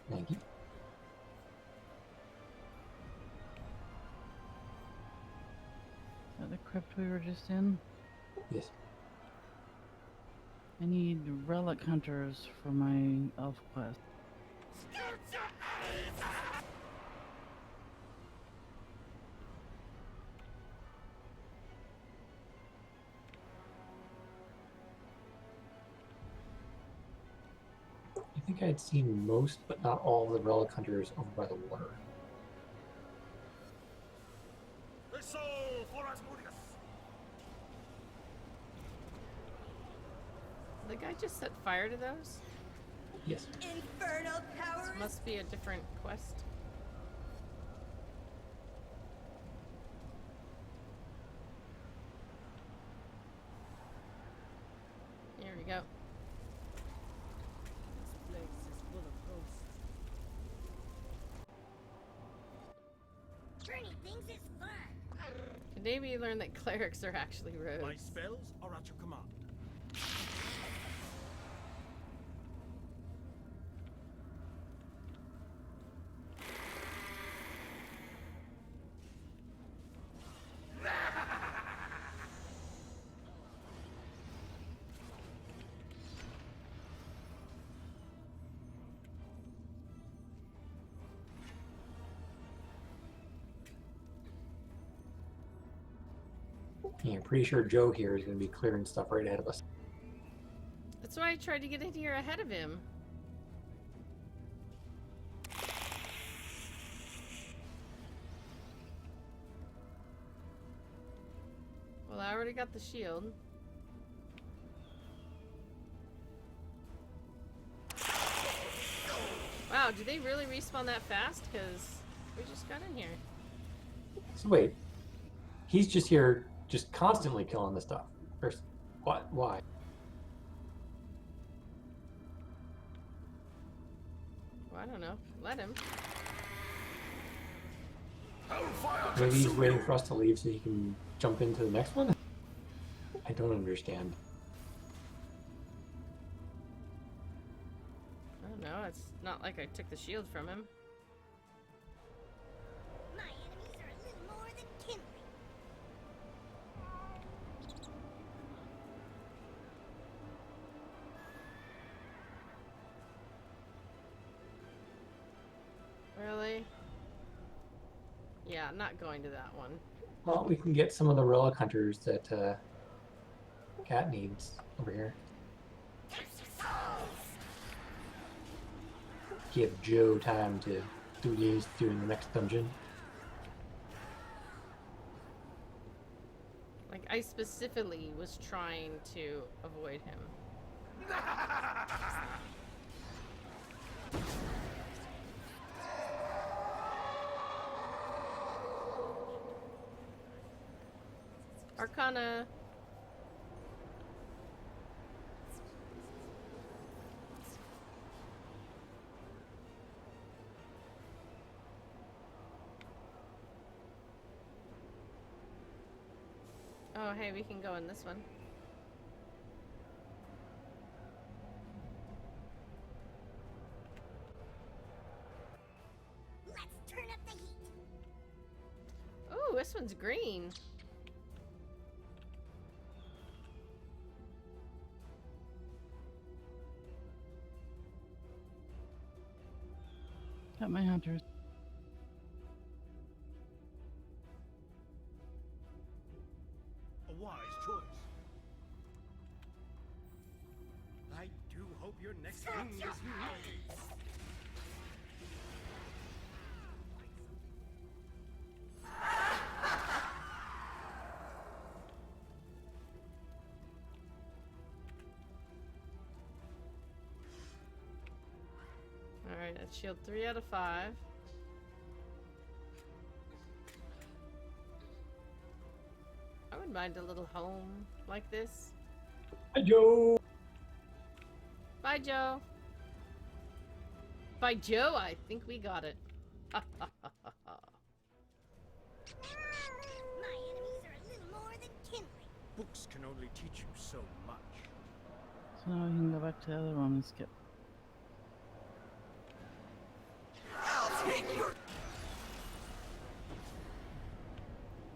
Thank you. Is that the crypt we were just in? Yes. I need relic hunters for my elf quest. I think I'd seen most, but not all, of the relic hunters over by the water. The guy just set fire to those? Yes. Infernal powers. This must be a different quest. Here we go. This place is full of ghosts. Burning things is fun. Today we learned that clerics are actually rogues. My spells are at your command. Yeah, I'm pretty sure Joe here is going to be clearing stuff right ahead of us. That's why I tried to get in here ahead of him. Well, I already got the shield. Wow, do they really respawn that fast? Because we just got in here. So wait, he's just here, just constantly killing the stuff. What? Why? Well, I don't know. Let him. Maybe he's waiting for us to leave so he can jump into the next one? I don't understand. I don't know. It's not like I took the shield from him. My enemies are a little more than kindling. Really? Yeah, not going to that one. Well, we can get some of the relic hunters that Cat needs over here. Give Joe time to do what he's doing the next dungeon. Like, I specifically was trying to avoid him. Arcana. Oh, hey, we can go in this one. this one's green. Got my hunters. A wise choice. I do hope your next thing is nice. Alright, that's shield 3 out of 5. I wouldn't mind a little home like this. Hi, Joe. Bye, Joe. By Joe, I think we got it. My enemies are a little more than kindling. Books can only teach you so much. So now we can go back to the other one and skip.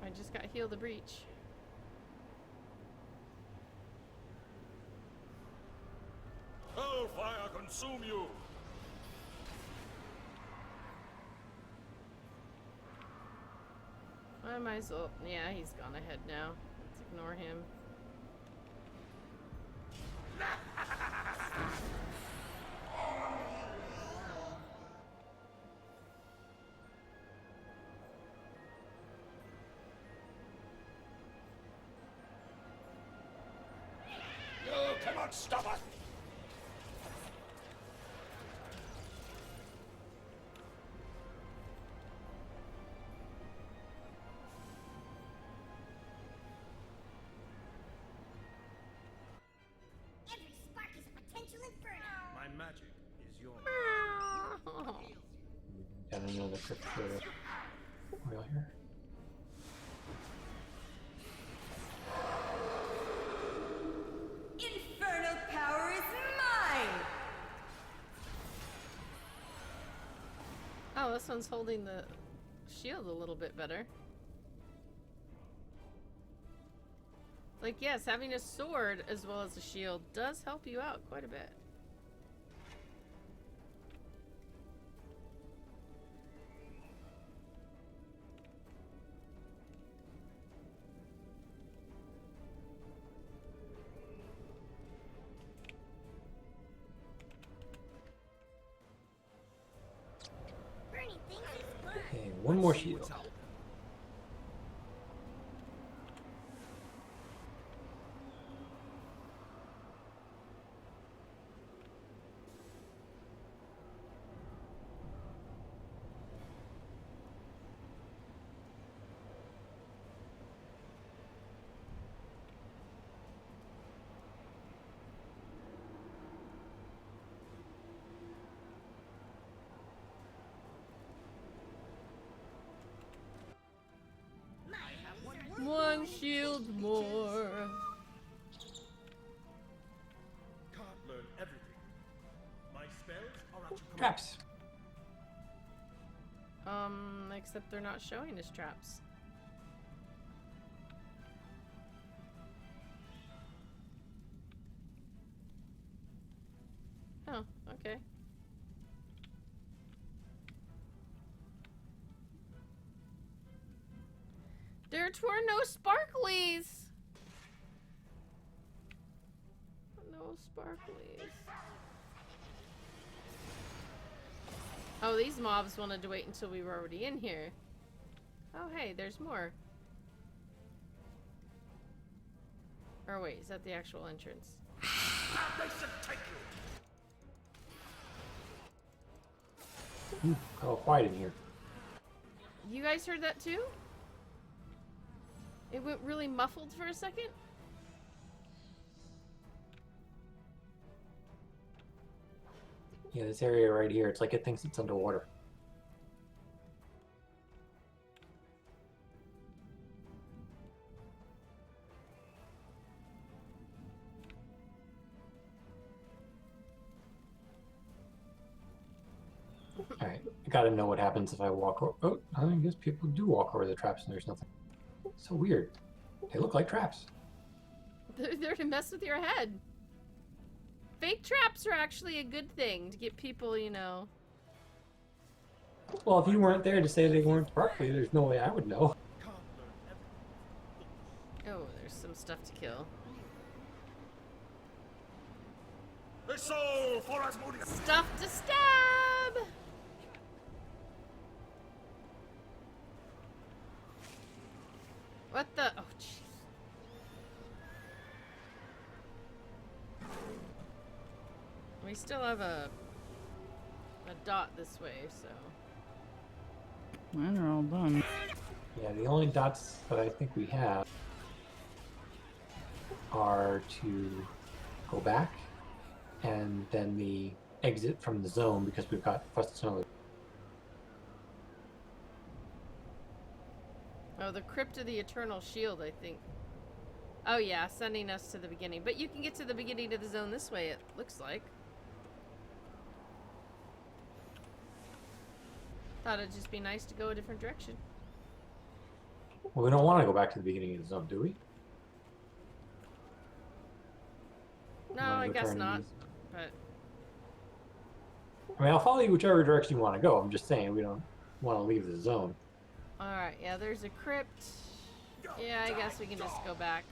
I just got heal the breach. Hellfire consume you! I might as well. Yeah, he's gone ahead now. Let's ignore him. You cannot stop us! Every spark is a potential inferno. My magic is yours. Got another crypto oil here. Infernal power is mine! Oh, this one's holding the shield a little bit better. Like, yes, having a sword as well as a shield does help you out quite a bit. Burning things is fun. Okay, one more shield. One shield more. Can't learn everything. My spells are at your command. Traps. Except they're not showing us traps. Oh, okay. There were no sparklies! No sparklies. Oh, these mobs wanted to wait until we were already in here. Oh, hey, there's more. Or wait, is that the actual entrance? They should take you. Ooh, got all quiet in here. You guys heard that too? It went really muffled for a second. Yeah, this area right here, it's like it thinks it's underwater. Alright, I gotta know what happens if I walk over. Oh, I guess people do walk over the traps and there's nothing. So weird. They look like traps. They're there to mess with your head. Fake traps are actually a good thing to get people, you know. Well, if you weren't there to say they weren't sparkly, there's no way I would know. Oh, there's some stuff to kill. Stuff to stab! What the? Oh, jeez. We still have a dot this way, so. Mine are all done. Yeah, the only dots that I think we have are to go back and then the exit from the zone because we've got Frost Snow. Oh, the Crypt of the Eternal Shield, I think. Oh yeah, sending us to the beginning. But you can get to the beginning of the zone this way, it looks like. Thought it'd just be nice to go a different direction. Well, we don't want to go back to the beginning of the zone, do we? No, I guess not. But I mean, I'll follow you whichever direction you want to go. I'm just saying we don't want to leave the zone. alright, yeah, there's a crypt. Yeah, I guess we can just go back.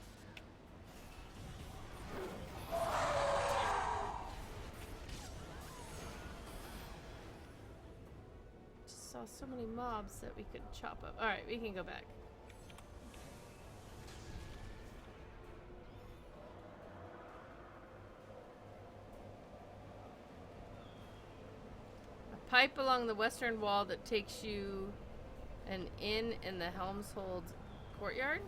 Just saw so many mobs that we could chop up. Alright, we can go back. A pipe along the western wall that takes you an inn in the Helm's Hold courtyard?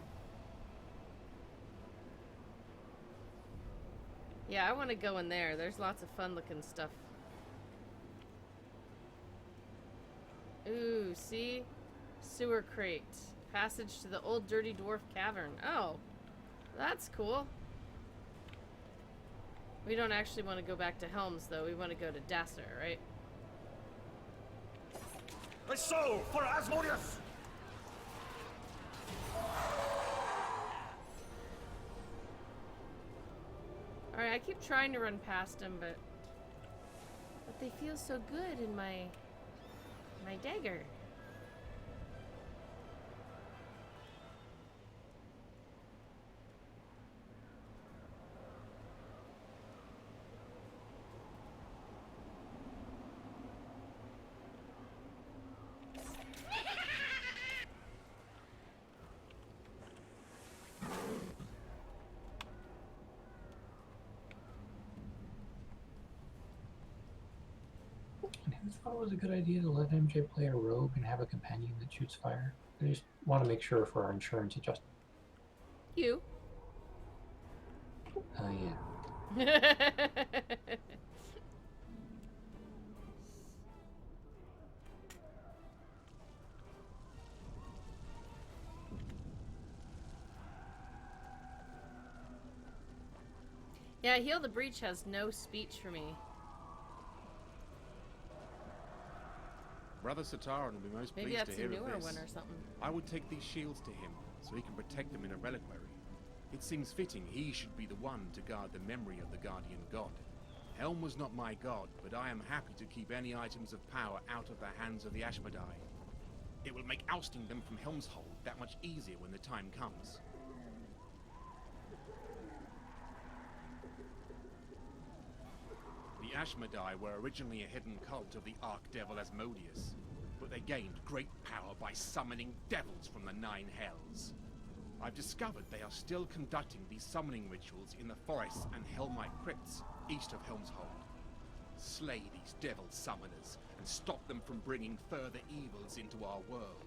Yeah, I want to go in there. There's lots of fun looking stuff. Ooh, see? Sewer crate. Passage to the old dirty dwarf cavern. Oh, that's cool. We don't actually want to go back to Helm's though. We want to go to Dasser, right? A soul for Asmodeus! Alright, I keep trying to run past them, but they feel so good in my dagger. And who thought it was a good idea to let MJ play a rogue and have a companion that shoots fire? I just want to make sure for our insurance adjustment. You. Yeah. Yeah, Heal the Breach has no speech for me. Brother Sataran will be most Maybe pleased that's to a hear of newer this. one or something. I would take these shields to him, so he can protect them in a reliquary. It seems fitting he should be the one to guard the memory of the Guardian God. Helm was not my god, but I am happy to keep any items of power out of the hands of the Ashmedai. It will make ousting them from Helm's Hold that much easier when the time comes. The Ashmedai were originally a hidden cult of the Archdevil Asmodeus, but they gained great power by summoning devils from the Nine Hells. I've discovered they are still conducting these summoning rituals in the forests and Helmite crypts east of Helm's Hold. Slay these devil summoners and stop them from bringing further evils into our world.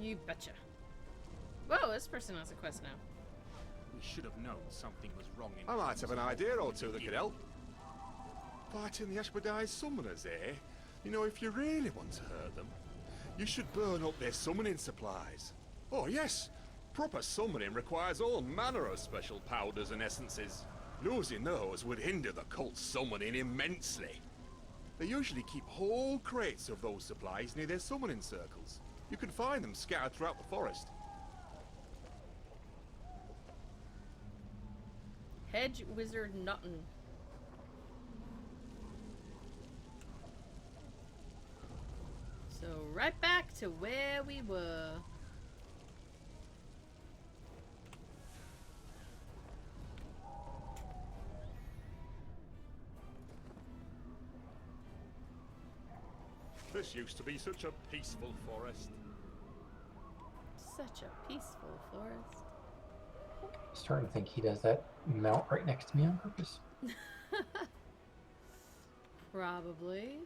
You betcha. Whoa, this person has a quest now. We should have known something was wrong in I might have an idea or two that could help. Fighting the Ashmedai's summoners, eh? You know, if you really want to hurt them, you should burn up their summoning supplies. Oh yes, proper summoning requires all manner of special powders and essences. Losing those would hinder the cult's summoning immensely. They usually keep whole crates of those supplies near their summoning circles. You can find them scattered throughout the forest. Hedge Wizard Nuttin. So right back to where we were. This used to be such a peaceful forest. Such a peaceful forest. Starting to think he does that mount right next to me on purpose. Probably.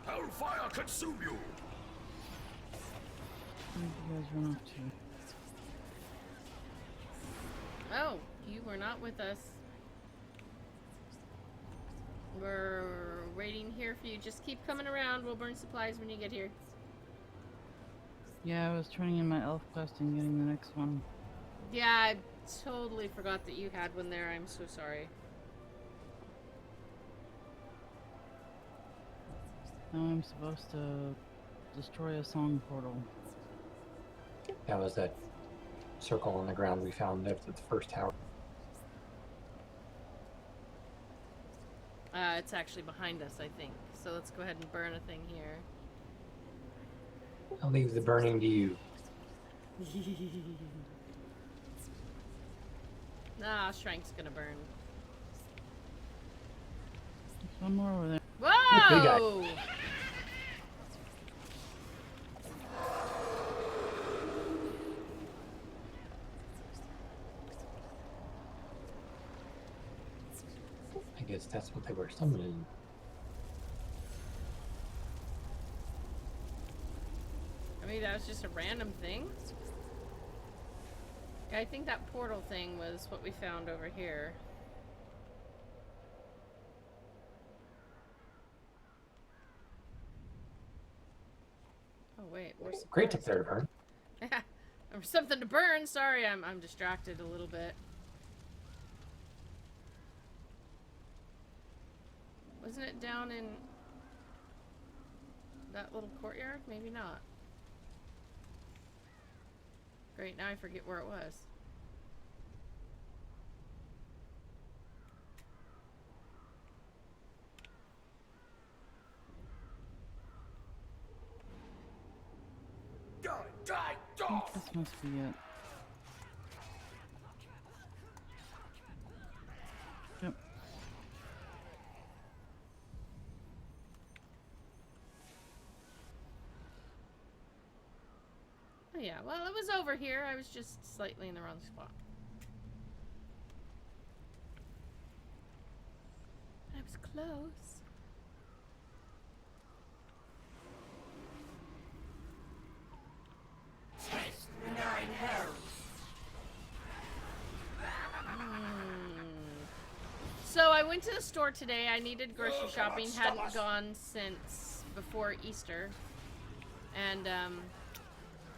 Hellfire consume you! Where did you guys run off to? Oh, you were not with us. We're waiting here for you. Just keep coming around. We'll burn supplies when you get here. Yeah, I was turning in my elf quest and getting the next one. Yeah, I totally forgot that you had one there. I'm so sorry. Now I'm supposed to destroy a song portal. That was that circle on the ground we found after the first tower. It's actually behind us, I think. So let's go ahead and burn a thing here. I'll leave the burning to you. Nah, Shrank's gonna burn. There's one more over there. Whoa! I guess that's what they were summoning. I mean, that was just a random thing. Yeah, I think that portal thing was what we found over here. Oh wait, where's Great up there to burn. There's something to burn. Sorry, I'm distracted a little bit. Wasn't it down in that little courtyard? Maybe not. Great, now I forget where it was. I think this must be it. Yep. Oh yeah, well it was over here. I was just slightly in the wrong spot. I was close. Test the 9 hells. So I went to the store today. I needed grocery shopping. Hadn't gone since before Easter. And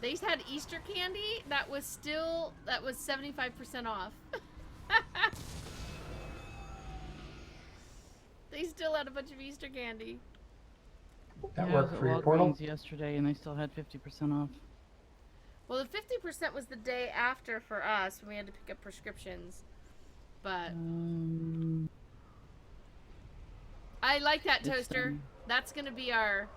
they had Easter candy that was 75% off. They still had a bunch of Easter candy. That Yeah, worked I was for at your portal? Walgreens yesterday and they still had 50% off. Well, the 50% was the day after for us when we had to pick up prescriptions. But I like that toaster. That's gonna be our.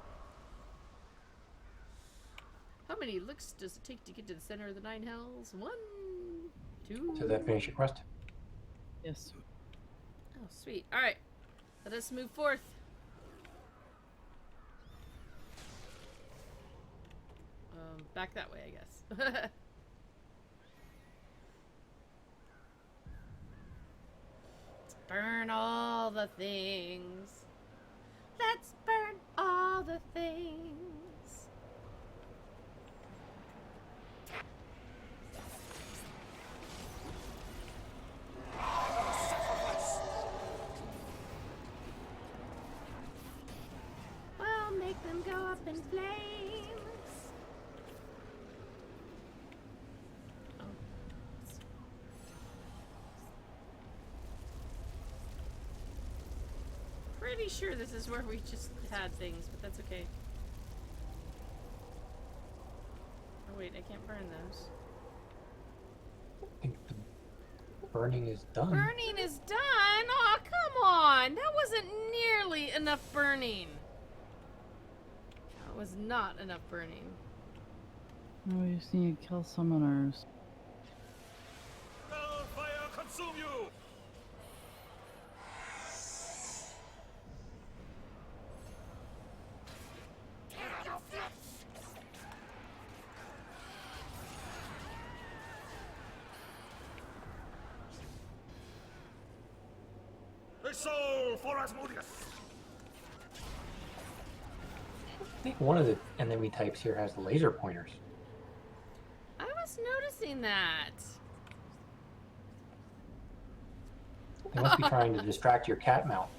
How many looks does it take to get to the center of the 9 hells? 1, 2. Did that finish your quest? Yes. Oh, sweet. All right, let us move forth. Back that way, I guess. Burn all the things. Let's burn all the things. pretty sure this is where we just had things, but that's okay. Oh wait, I can't burn those. I think the burning is done. Burning is done? Aw, come on! That wasn't nearly enough burning. That was not enough burning. No, we just need to kill summoners. Fire consume you! A soul for Asmodeus! I think one of the enemy types here has laser pointers. I was noticing that. They must be trying to distract your cat mount.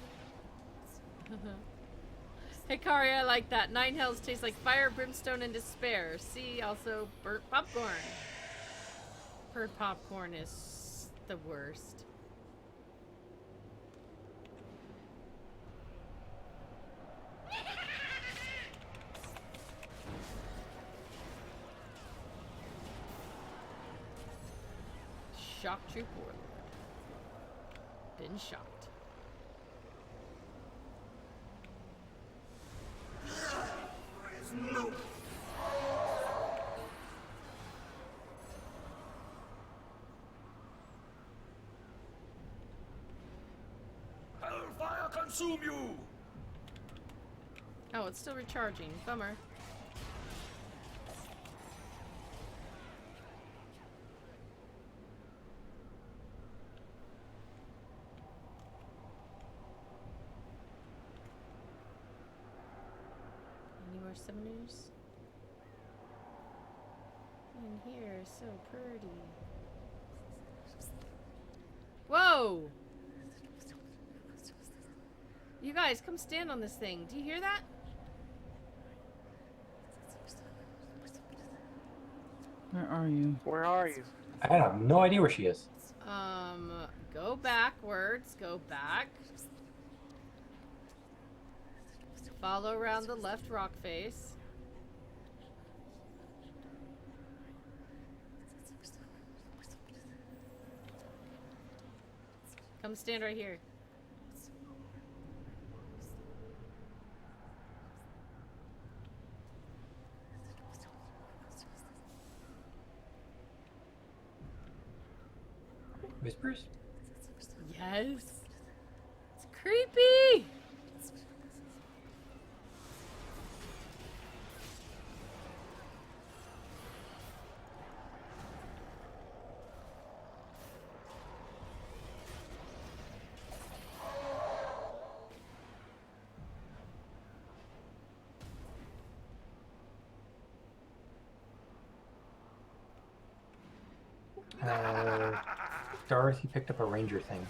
Hey Kari, I like that. 9 hells taste like fire, brimstone, and despair. See also burnt popcorn. Burnt popcorn is the worst. Shock troop warlord. Been shocked. Hellfire consume you! Oh, it's still recharging. Bummer. Any more summoners? In here is so pretty. Whoa! You guys, come stand on this thing. Do you hear that? Where are you? Where are you? I have no idea where she is. Go backwards. Go back. Follow around the left rock face. Come stand right here. Whispers? Yes. It's creepy. Dorothy picked up a ranger thing.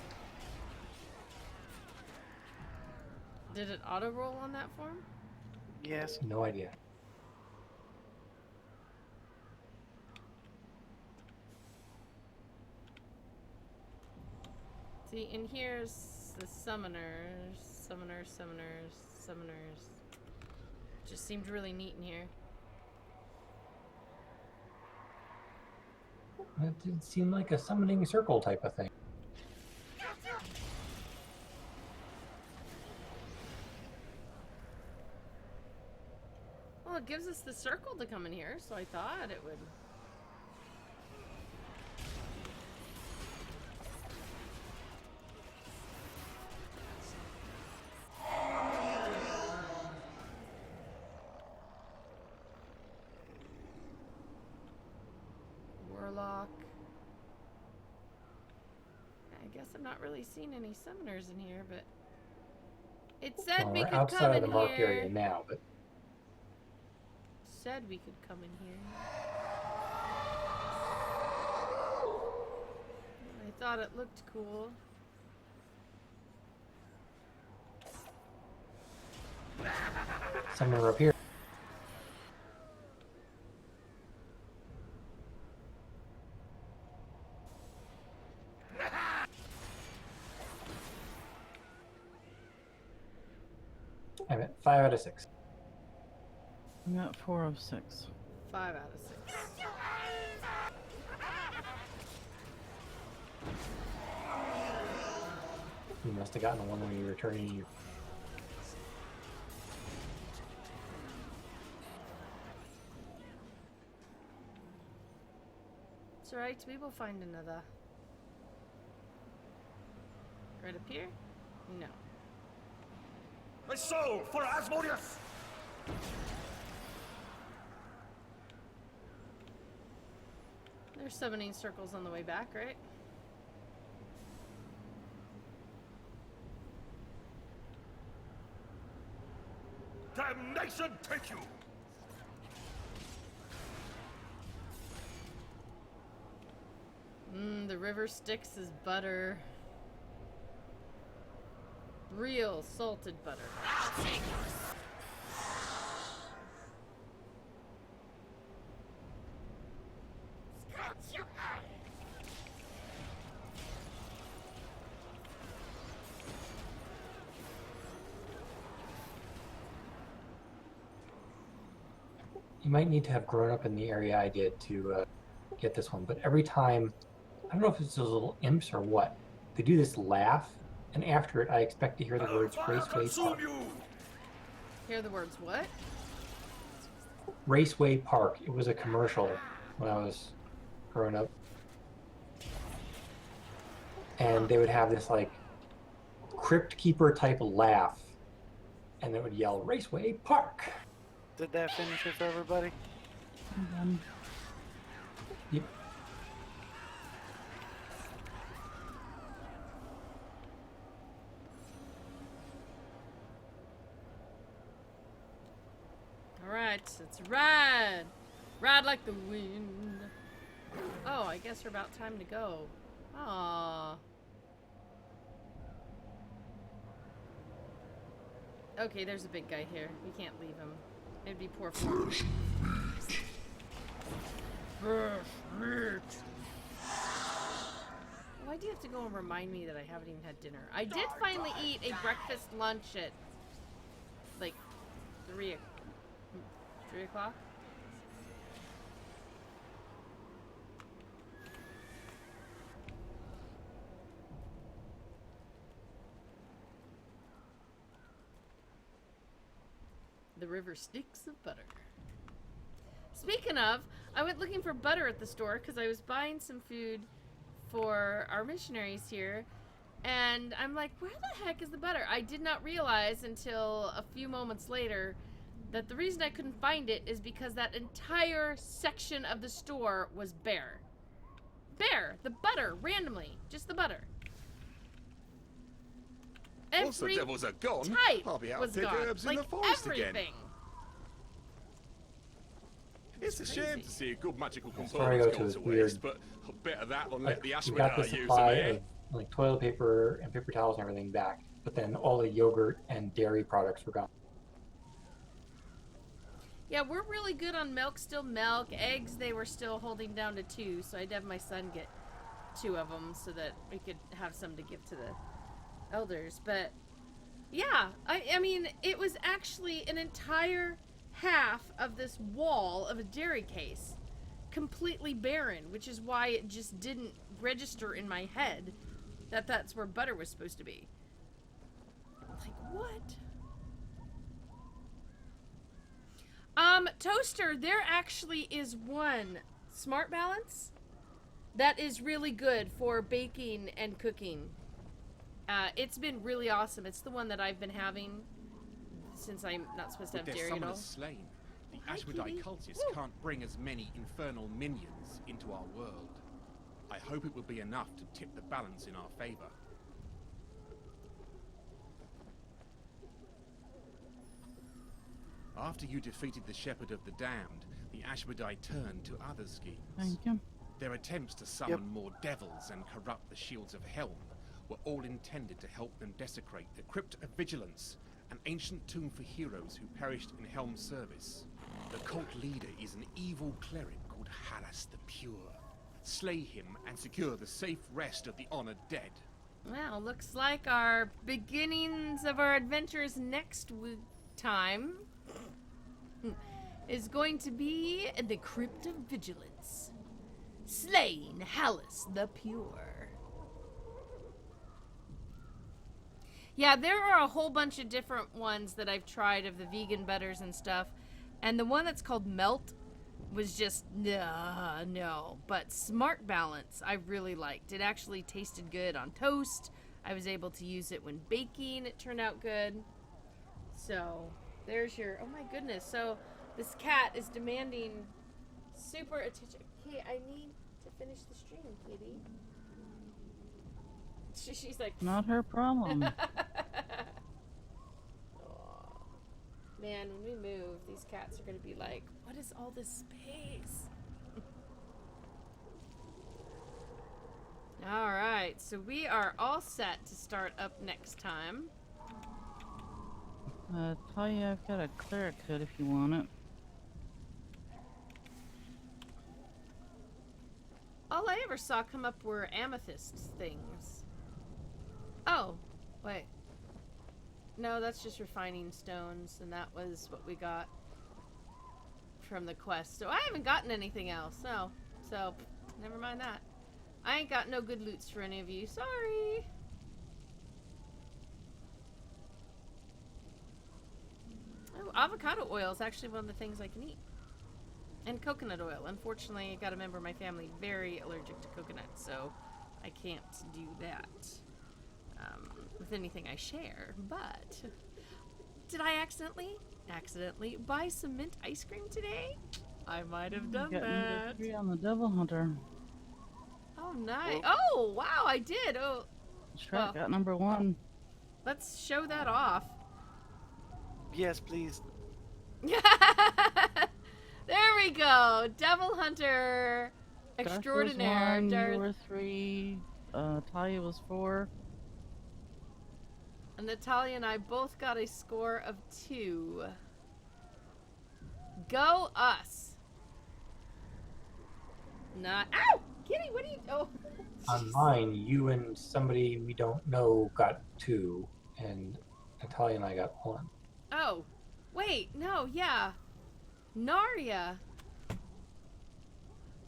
Did it auto roll on that form? Yes. No idea. See, and here's the summoners. Summoners. Just seemed really neat in here. That did seem like a summoning circle type of thing. Well, it gives us the circle to come in here, so I thought it would. Warlock. I guess I'm not really seeing any summoners in here, but it said Well, we we're could come outside in of the marked here. area now, but Said we could come in here. I thought it looked cool. summoner up here. I'm at 5 out of 6. I'm at 4 of 6. 5 out of 6. You must have gotten the one when you were returning you. It's alright, we will find another. Right up here? No. My soul for Asmodeus! There's summoning circles on the way back, right? Damnation take you! The river Styx is butter. Real salted butter. You might need to have grown up in the area I did to get this one, but every time, I don't know if it's those little imps or what, they do this laugh, and after it I expect to hear the words Raceway Park. Hear the words what? Raceway Park. It was a commercial when I was growing up. And they would have this like Crypt Keeper type laugh, and they would yell Raceway Park. Did that finish it for everybody? Yep. Alright, let's ride! Ride like the wind. Oh, I guess we're about time to go. Aww. Okay, there's a big guy here. We can't leave him. It'd be poor form. Why do you have to go and remind me that I haven't even had dinner? I did finally eat a breakfast lunch at like 3 o'clock. The river Styx of butter. Speaking of, I went looking for butter at the store because I was buying some food for our missionaries here, and I'm like, where the heck is the butter? I did not realize until a few moments later that the reason I couldn't find it is because that entire section of the store was bare. Bare! The butter, randomly. Just the butter. Once the devils are gone, type I'll be out was to pick gone. herbs Like in the forest everything. again. It's a shame to see a good magical Sorry, component go go to to weird- waste, but better that than let the We got the Ashmedai use them, supply eh? of like toilet paper and paper towels and everything back, but then all the yogurt and dairy products were gone. Yeah, we're really good on milk, still milk. Eggs, they were still holding down to 2, so I'd have my son get 2 of them so that we could have some to give to the elders. But yeah, I mean, it was actually an entire half of this wall of a dairy case completely barren, which is why it just didn't register in my head that that's where butter was supposed to be. Like, what? Toaster, there actually is one Smart Balance that is really good for baking and cooking. It's been really awesome. It's the one that I've been having since I'm not supposed to have With their dairy at all. summoners slain, the Ashmedai cultists can't bring as many infernal minions into our world. I hope it will be enough to tip the balance in our favor. After you defeated the Shepherd of the Damned, the Ashmedai turned to other schemes. Thank you. Their attempts to summon more devils and corrupt the shields of Helm were all intended to help them desecrate the Crypt of Vigilance, an ancient tomb for heroes who perished in Helm's service. The cult leader is an evil cleric called Halas the Pure. Slay him and secure the safe rest of the honored dead. Well, looks like our beginnings of our adventures next time is going to be the Crypt of Vigilance. Slaying Hallis the Pure. Yeah, there are a whole bunch of different ones that I've tried of the vegan butters and stuff. And the one that's called Melt was just, no. But Smart Balance, I really liked. It actually tasted good on toast. I was able to use it when baking. It turned out good. So, there's your, oh my goodness. So, this cat is demanding super attention. Okay, I need to finish the stream, kitty. She's like... Not her problem. Man, when we move, these cats are going to be like, what is all this space? Alright, so we are all set to start up next time. Talia, I've got a cleric hood if you want it. All I ever saw come up were amethyst things. Oh, wait. No, that's just refining stones, and that was what we got from the quest. So I haven't gotten anything else, no. So, never mind that. I ain't got no good loots for any of you. Sorry. Oh, avocado oil is actually one of the things I can eat. And coconut oil. Unfortunately, I got a member of my family very allergic to coconut, so I can't do that with anything I share. But did I accidentally buy some mint ice cream today? I might have done Got that. number 3 on the Devil Hunter. Oh, nice. Oh, wow, I did. Oh, Shrek got number 1. Let's show that off. Yes, please. There we go. Devil Hunter extraordinaire. Garth was 1, you were 3, Talia was 4. And Natalia and I both got a score of 2. Go us. Not. Ow! Kitty, what are you. Oh. On mine, you and somebody we don't know got 2, and Natalia and I got 1. Oh. Wait, no, yeah. Narya.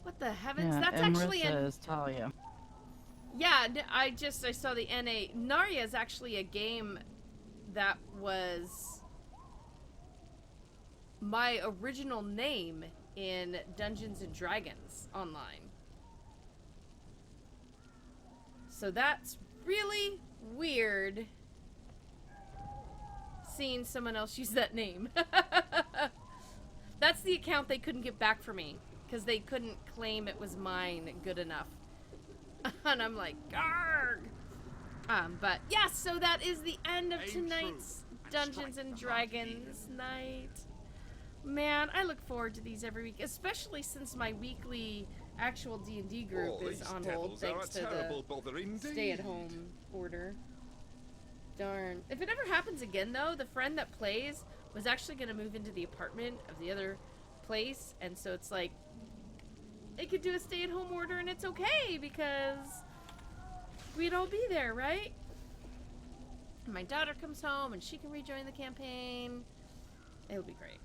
What the heavens? Yeah, That's actually Emerissa is Talia. Yeah, I saw the NA. Narya is actually a game that was my original name in Dungeons and Dragons online. So that's really weird seeing someone else use that name. That's the account they couldn't get back for me because they couldn't claim it was mine good enough. And I'm like, garg! But yes, so that is the end of tonight's Dungeons and Dragons night. Man, I look forward to these every week, especially since my weekly actual D&D group is on hold thanks to the stay-at-home order. Darn. If it ever happens again, though, the friend that plays was actually going to move into the apartment of the other place, and so it's like, they could do a stay-at-home order and it's okay because we'd all be there, right? And my daughter comes home and she can rejoin the campaign. It'll be great.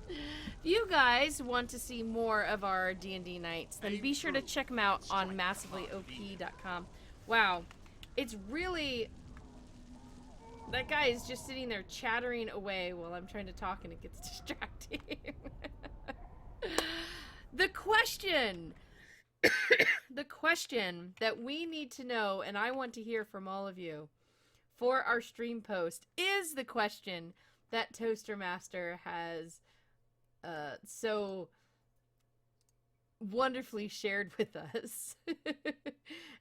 If you guys want to see more of our D&D nights, then be sure to check them out on massivelyop.com. Wow. It's really... That guy is just sitting there chattering away while I'm trying to talk and it gets distracting. The question that we need to know, and I want to hear from all of you for our stream post, is the question that Toaster Master has so wonderfully shared with us.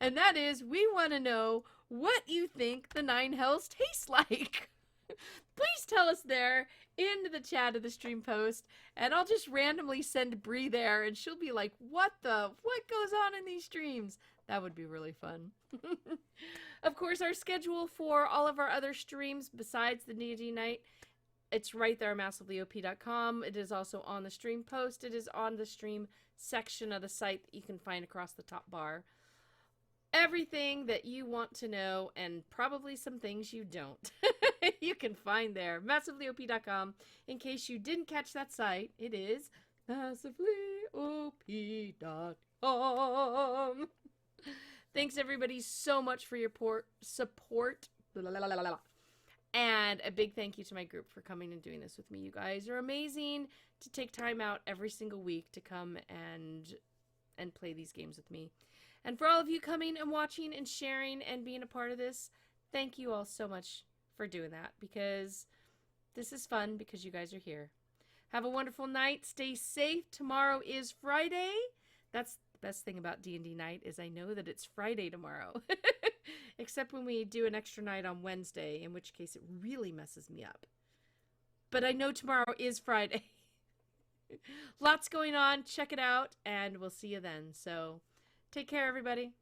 And that is, we want to know what you think the 9 Hells taste like. Please tell us there in the chat of the stream post, and I'll just randomly send Bree there, and she'll be like, what goes on in these streams? That would be really fun. Of course, our schedule for all of our other streams besides the D&D night, it's right there on massivelyop.com. It is also on the stream post. It is on the stream section of the site that you can find across the top bar. Everything that you want to know, and probably some things you don't. you can find there. MassivelyOP.com. In case you didn't catch that site, it is MassivelyOP.com. Thanks everybody so much for your support. And a big thank you to my group for coming and doing this with me. You guys are amazing to take time out every single week to come and play these games with me. And for all of you coming and watching and sharing and being a part of this, thank you all so much for doing that, because this is fun because you guys are here. Have a wonderful night. Stay safe. Tomorrow is Friday. That's the best thing about D&D night is I know that it's Friday tomorrow. Except when we do an extra night on Wednesday, in which case it really messes me up. But I know tomorrow is Friday. Lots going on. Check it out, and we'll see you then. So take care, everybody.